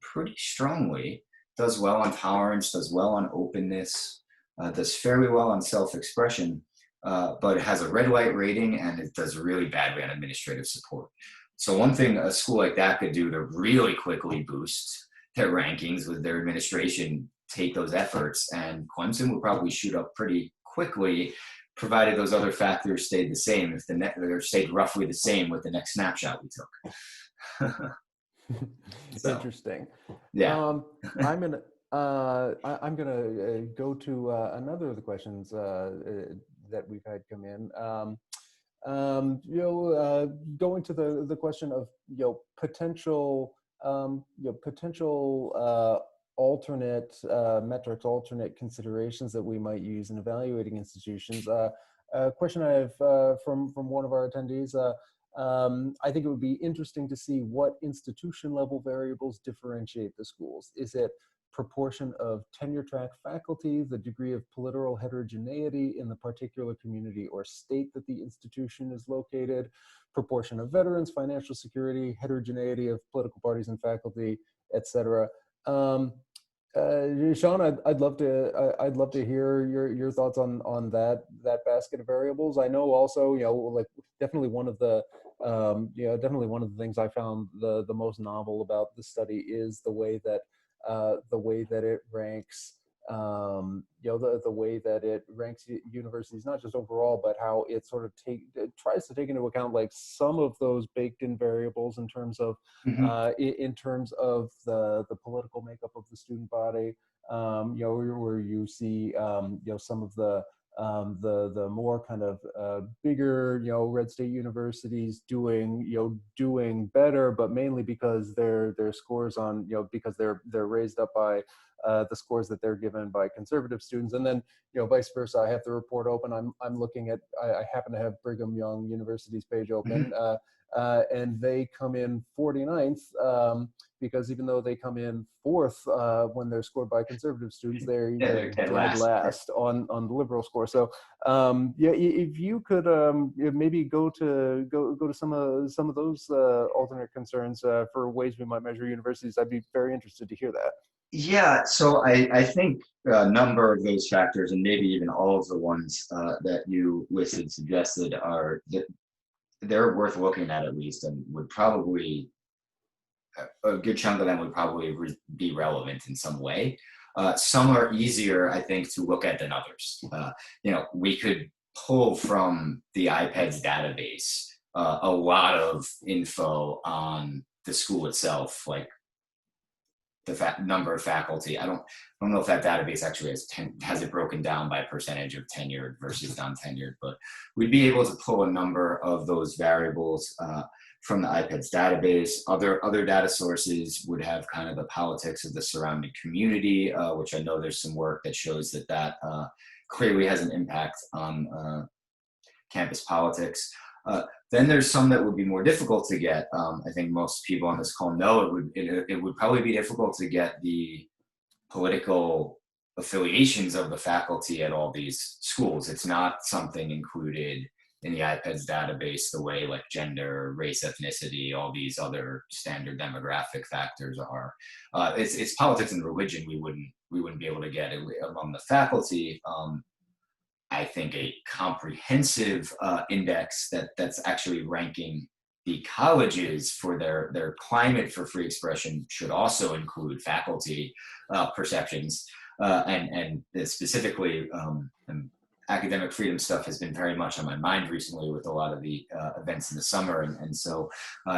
pretty strongly, does well on tolerance, does well on openness, does fairly well on self-expression, but it has a red light rating and it does really badly on administrative support. So one thing a school like that could do to really quickly boost their rankings with their administration, take those efforts, and Clemson would probably shoot up pretty quickly, provided those other factors stayed the same, if or stayed roughly the same with the next snapshot we took. So, Interesting. yeah. I'm gonna go to another of the questions that we've had come in. Going to the question of potential alternate metrics, alternate considerations that we might use in evaluating institutions. A question I have from one of our attendees. I think it would be interesting to see what institution level variables differentiate the schools. Is it proportion of tenure track faculty, the degree of political heterogeneity in the particular community or state that the institution is located, proportion of veterans, financial security, heterogeneity of political parties and faculty, etc. Sean, I'd love to hear your thoughts on that basket of variables. I know also, like definitely one of the things I found the most novel about the study is the way that it ranks, the way that it ranks universities, not just overall, but how it sort of it tries to take into account like some of those baked in variables in terms of in terms of the political makeup of the student body, where you see some of the more kind of bigger red state universities doing better, but mainly because their scores on because they're raised up by the scores that they're given by conservative students, and then vice versa. I have the report open. I'm looking at. I happen to have Brigham Young University's page open, and they come in 49th. Because even though they come in fourth when they're scored by conservative students, they're dead last on the liberal score. So if you could maybe go to some of those alternate concerns for ways we might measure universities, I'd be very interested to hear that. Yeah, so I think a number of those factors, and maybe even all of the ones that you listed suggested, are that they're worth looking at least, and would probably a good chunk of them would probably be relevant in some way. Some are easier, I think, to look at than others. We could pull from the IPEDS database a lot of info on the school itself, like the number of faculty. I don't know if that database actually has it broken down by percentage of tenured versus non-tenured, but we'd be able to pull a number of those variables from the IPEDS database. Other data sources would have kind of the politics of the surrounding community, which I know there's some work that shows that clearly has an impact on campus politics. Then there's some that would be more difficult to get. I think most people on this call know it would probably be difficult to get the political affiliations of the faculty at all these schools. It's not something included in the IPEDS database the way like gender, race, ethnicity, all these other standard demographic factors are. It's politics and religion we wouldn't be able to get it among the faculty. I think a comprehensive index that's actually ranking the colleges for their climate for free expression should also include faculty perceptions, and specifically academic freedom stuff has been very much on my mind recently with a lot of the events in the summer, and so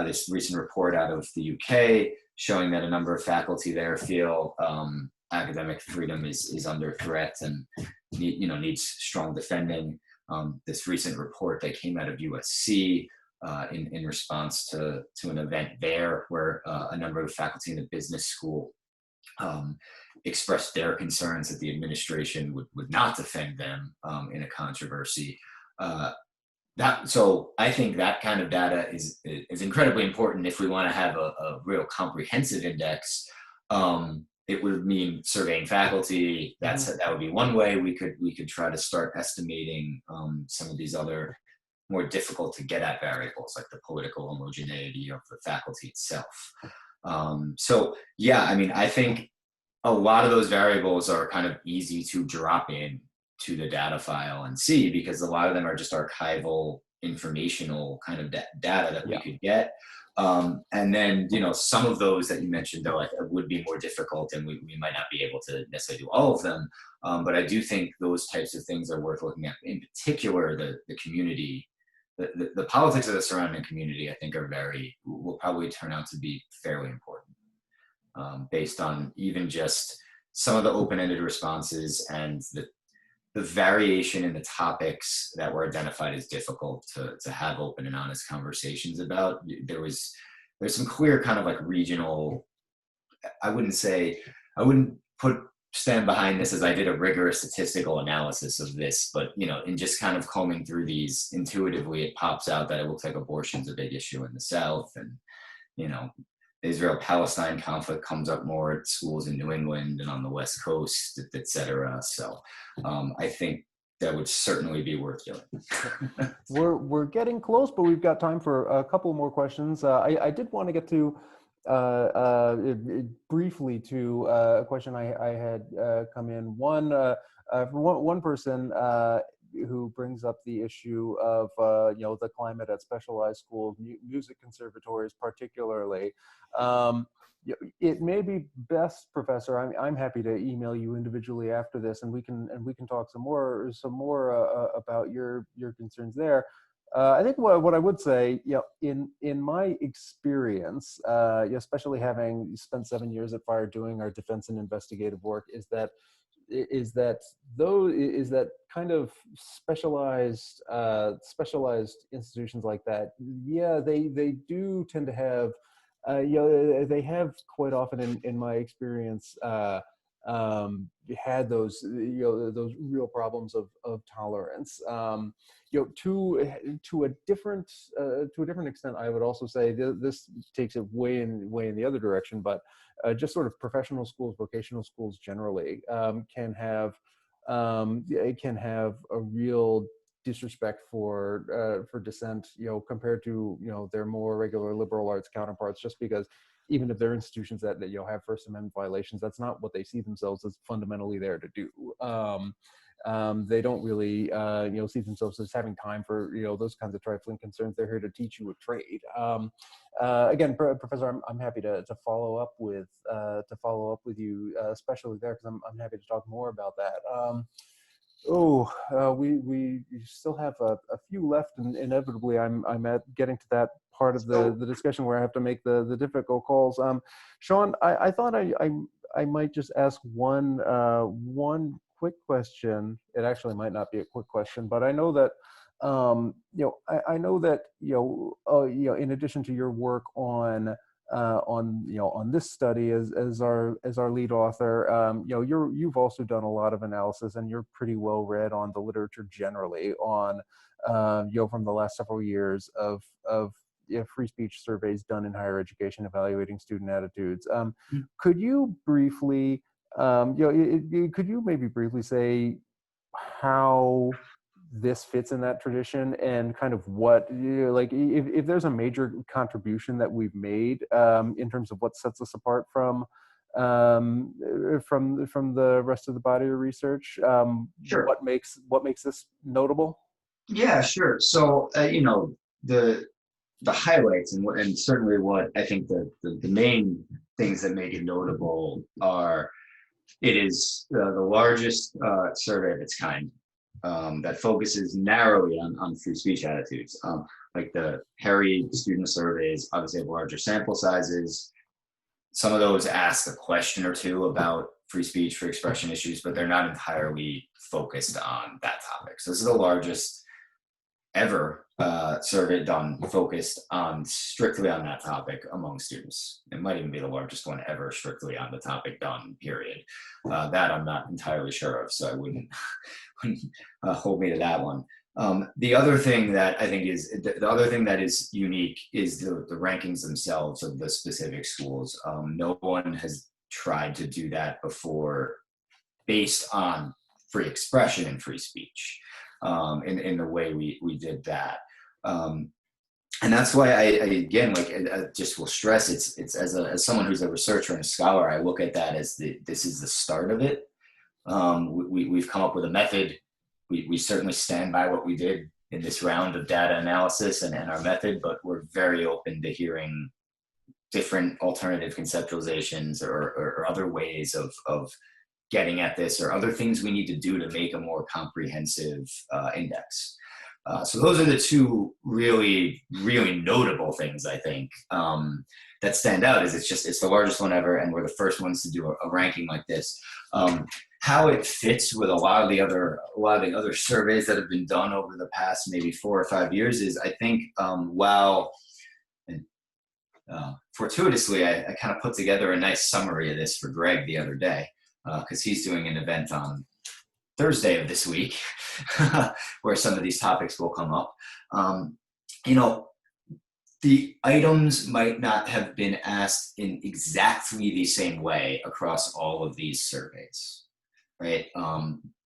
this recent report out of the UK showing that a number of faculty there feel academic freedom is under threat and needs strong defending. This recent report that came out of USC in response to an event there where a number of faculty in the business school expressed their concerns that the administration would not defend them in a controversy. So I think that kind of data is incredibly important if we want to have a real comprehensive index. It would mean surveying faculty. That would be one way we could try to start estimating some of these other more difficult to get at variables, like the political homogeneity of the faculty itself. So yeah, I mean, I think a lot of those variables are kind of easy to drop in to the data file and see, because a lot of them are just archival informational kind of data that we could get. And then, some of those that you mentioned, though, would be more difficult, and we might not be able to necessarily do all of them. But I do think those types of things are worth looking at. In particular, the community, the politics of the surrounding community, I think will probably turn out to be fairly important, based on even just some of the open-ended responses and the variation in the topics that were identified as difficult to have open and honest conversations about. There's some clear kind of like regional, I wouldn't stand behind this as I did a rigorous statistical analysis of this, but in just kind of combing through these intuitively, it pops out that it looks like abortion's a big issue in the South, and the Israel-Palestine conflict comes up more at schools in New England and on the West Coast, et cetera. So I think that would certainly be worth doing. We're getting close, but we've got time for a couple more questions. I did want to get to briefly to a question I had come in. One person who brings up the issue of the climate at specialized schools, music conservatories particularly. It may be best, Professor. I'm happy to email you individually after this, and we can talk some more about your concerns there. I think what I would say, in my experience, especially having spent 7 years at FIRE doing our defense and investigative work, is that kind of specialized institutions like that, they do tend to have, they have quite often in my experience had those those real problems of tolerance. To a different extent, I would also say this takes it way in the other direction, but just sort of professional schools, vocational schools generally can have a real disrespect for dissent, compared to their more regular liberal arts counterparts, just because even if they're institutions that have First Amendment violations, that's not what they see themselves as fundamentally there to do. They don't really see themselves as having time for those kinds of trifling concerns. They're here to teach you a trade. Again, Professor, I'm happy to follow up with you, especially there, because I'm happy to talk more about that. We still have a few left, and inevitably I'm at getting to that part of the discussion where I have to make the difficult calls. Sean, I thought I might just ask one quick question. It actually might not be a quick question, but I know that I know that in addition to your work on this study as our lead author, you've also done a lot of analysis, and you're pretty well read on the literature generally on from the last several years of free speech surveys done in higher education evaluating student attitudes. Could you briefly could you maybe briefly say how this fits in that tradition, and kind of what, like, if there's a major contribution that we've made in terms of what sets us apart from the rest of the body of research. Sure. What makes this notable? Yeah, sure. So, the highlights and certainly what I think the main things that make it notable are it is the largest survey of its kind that focuses narrowly on free speech attitudes. Like the Harry student surveys obviously have larger sample sizes. Some of those ask a question or two about free speech, free expression issues, but they're not entirely focused on that topic. So this is the largest ever survey done focused on strictly on that topic among students. It might even be the largest one ever strictly on the topic done, period. That I'm not entirely sure of, so I wouldn't hold me to that one. The other thing that I think is the other thing that is unique is the rankings themselves of the specific schools. No one has tried to do that before based on free expression and free speech in the way we did that. And that's why I again, like, I just will stress it's as someone who's a researcher and a scholar, I look at that as this is the start of it. We've come up with a method. We certainly stand by what we did in this round of data analysis and our method, but we're very open to hearing different alternative conceptualizations or other ways of getting at this, or other things we need to do to make a more comprehensive index. So those are the two really, really notable things, I think, that stand out. Is it's the largest one ever, and we're the first ones to do a ranking like this. How it fits with a lot of the other surveys that have been done over the past maybe 4 or 5 years is, I think, fortuitously, I kind of put together a nice summary of this for Greg the other day, because he's doing an event on Thursday of this week where some of these topics will come up. The items might not have been asked in exactly the same way across all of these surveys, right?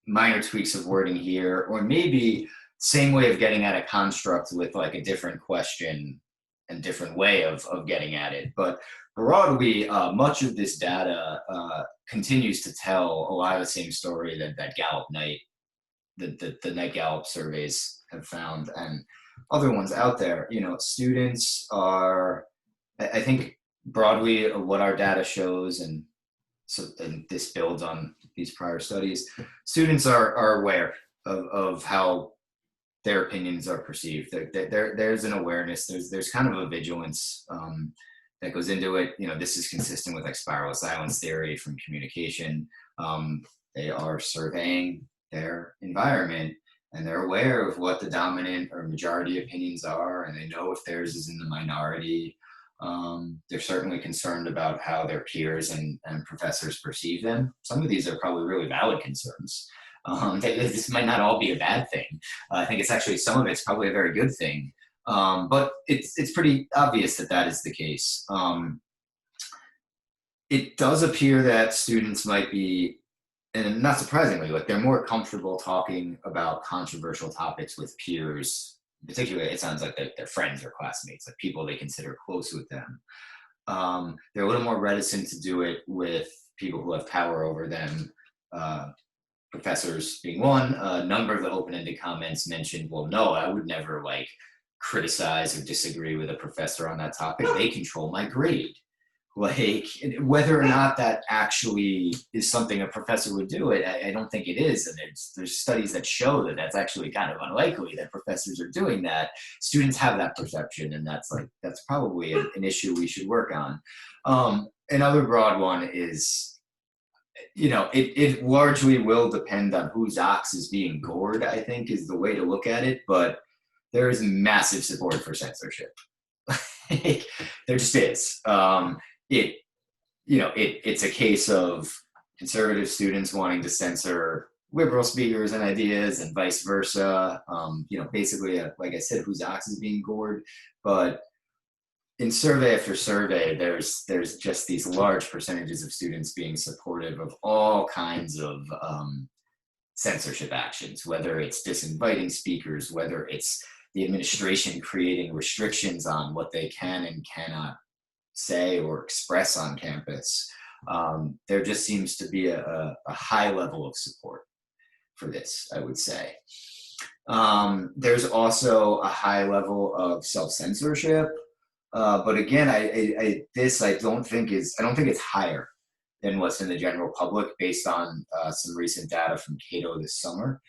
Minor tweaks of wording here, or maybe same way of getting at a construct with like a different question and different way of getting at it. But broadly, much of this data continues to tell a lot of the same story that Gallup Night, the Night Gallup surveys have found, and other ones out there. Students are, I think, broadly what our data shows, and this builds on these prior studies. Students are aware of how their opinions are perceived. There's an awareness. There's kind of a vigilance that goes into it. This is consistent with like spiral silence theory from communication. They are surveying their environment, and they're aware of what the dominant or majority opinions are, and they know if theirs is in the minority. They're certainly concerned about how their peers and professors perceive them. Some of these are probably really valid concerns. This might not all be a bad thing. I think it's actually, some of it's probably a very good thing. But it's pretty obvious that is the case. It does appear that students might be, and not surprisingly, like they're more comfortable talking about controversial topics with peers. Particularly, it sounds like they're friends or classmates, like people they consider close with them. They're a little more reticent to do it with people who have power over them. Professors being one. A number of the open-ended comments mentioned, well, no, I would never like criticize or disagree with a professor on that topic. They control my grade. Like, whether or not that actually is something a professor would do, I don't think it is. And there's studies that show that that's actually kind of unlikely that professors are doing that. Students have that perception, and that's probably an issue we should work on. Another broad one is, it largely will depend on whose ox is being gored, I think, is the way to look at it. But there is massive support for censorship. There just is. It's a case of conservative students wanting to censor liberal speakers and ideas, and vice versa. Basically, like I said, whose ox is being gored. But in survey after survey, there's just these large percentages of students being supportive of all kinds of censorship actions, whether it's disinviting speakers, whether it's the administration creating restrictions on what they can and cannot say or express on campus. There just seems to be a high level of support for this, I would say. There's also a high level of self-censorship, but again, I don't think it's higher than what's in the general public based on some recent data from Cato this summer.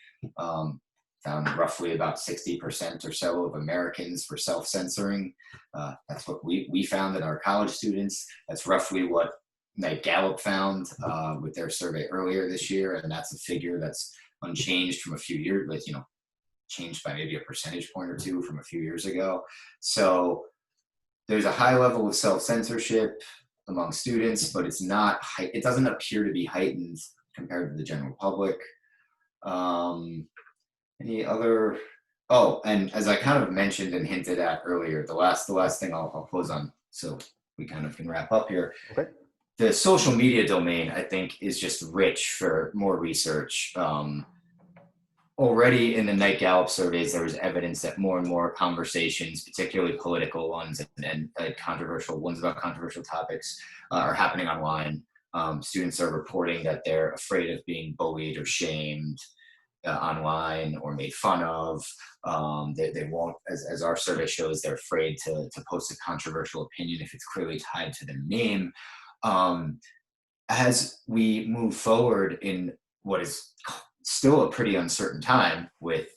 Found roughly about 60% or so of Americans were self-censoring. That's what we found in our college students. That's roughly what Knight Gallup found with their survey earlier this year, and that's a figure that's unchanged from a few years, like, changed by maybe a percentage point or two from a few years ago. So there's a high level of self-censorship among students, but it doesn't appear to be heightened compared to the general public. Any other? Oh, and as I kind of mentioned and hinted at earlier, the last thing I'll close on, so we kind of can wrap up here. Okay. The social media domain, I think, is just rich for more research. Already in the Knight Gallup surveys, there was evidence that more and more conversations, particularly political ones and controversial ones about controversial topics, are happening online. Students are reporting that they're afraid of being bullied or shamed online or made fun of. They won't, as our survey shows, they're afraid to post a controversial opinion if it's clearly tied to their name. As we move forward in what is still a pretty uncertain time with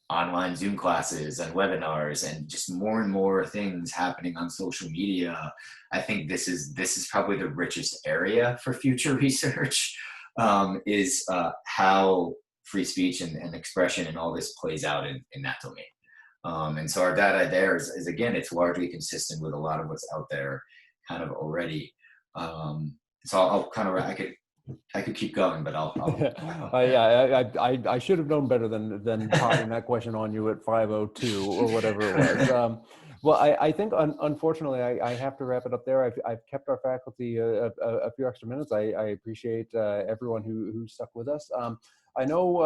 online Zoom classes and webinars and just more and more things happening on social media, I think this is probably the richest area for future research, is how free speech and expression and all this plays out in that domain. And so our data there is again, it's largely consistent with a lot of what's out there kind of already. So I'll kind of, I could keep going, but I'll yeah, I should have known better than popping that question on you at 5:02 or whatever it was. Well, I think unfortunately I have to wrap it up there. I've kept our faculty a few extra minutes. I appreciate everyone who stuck with us. I know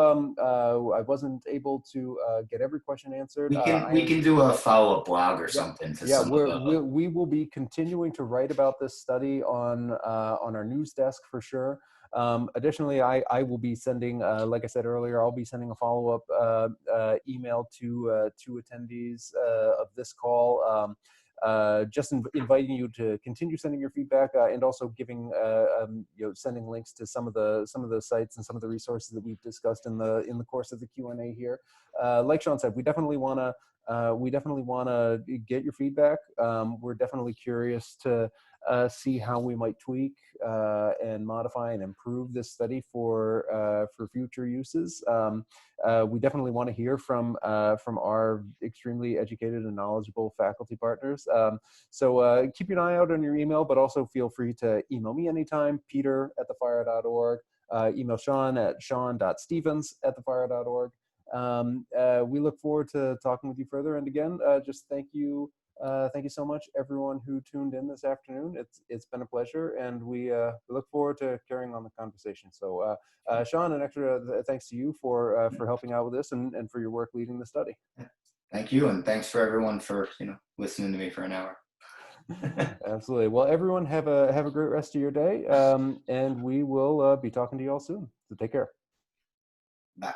I wasn't able to get every question answered. We can do a follow-up blog or something. We will be continuing to write about this study on our news desk for sure. Additionally, I will be sending, like I said earlier, I'll be sending a follow-up email to attendees of this call. Just inviting you to continue sending your feedback and also giving sending links to some of the sites and some of the resources that we've discussed in the course of the Q&A here. Like Sean said, we definitely want to get your feedback. We're definitely curious to see how we might tweak and modify and improve this study for future uses. We definitely want to hear from our extremely educated and knowledgeable faculty partners. So keep an eye out on your email, but also feel free to email me anytime, peter@thefire.org, email Sean at sean.stevens@thefire.org. We look forward to talking with you further. And again, just thank you so much, everyone who tuned in this afternoon. It's been a pleasure, and we look forward to carrying on the conversation. So, Sean, an extra thanks to you for helping out with this and for your work leading the study. Thank you, and thanks for everyone for listening to me for an hour. Absolutely. Well, everyone have a great rest of your day, and we will be talking to you all soon. So take care. Bye.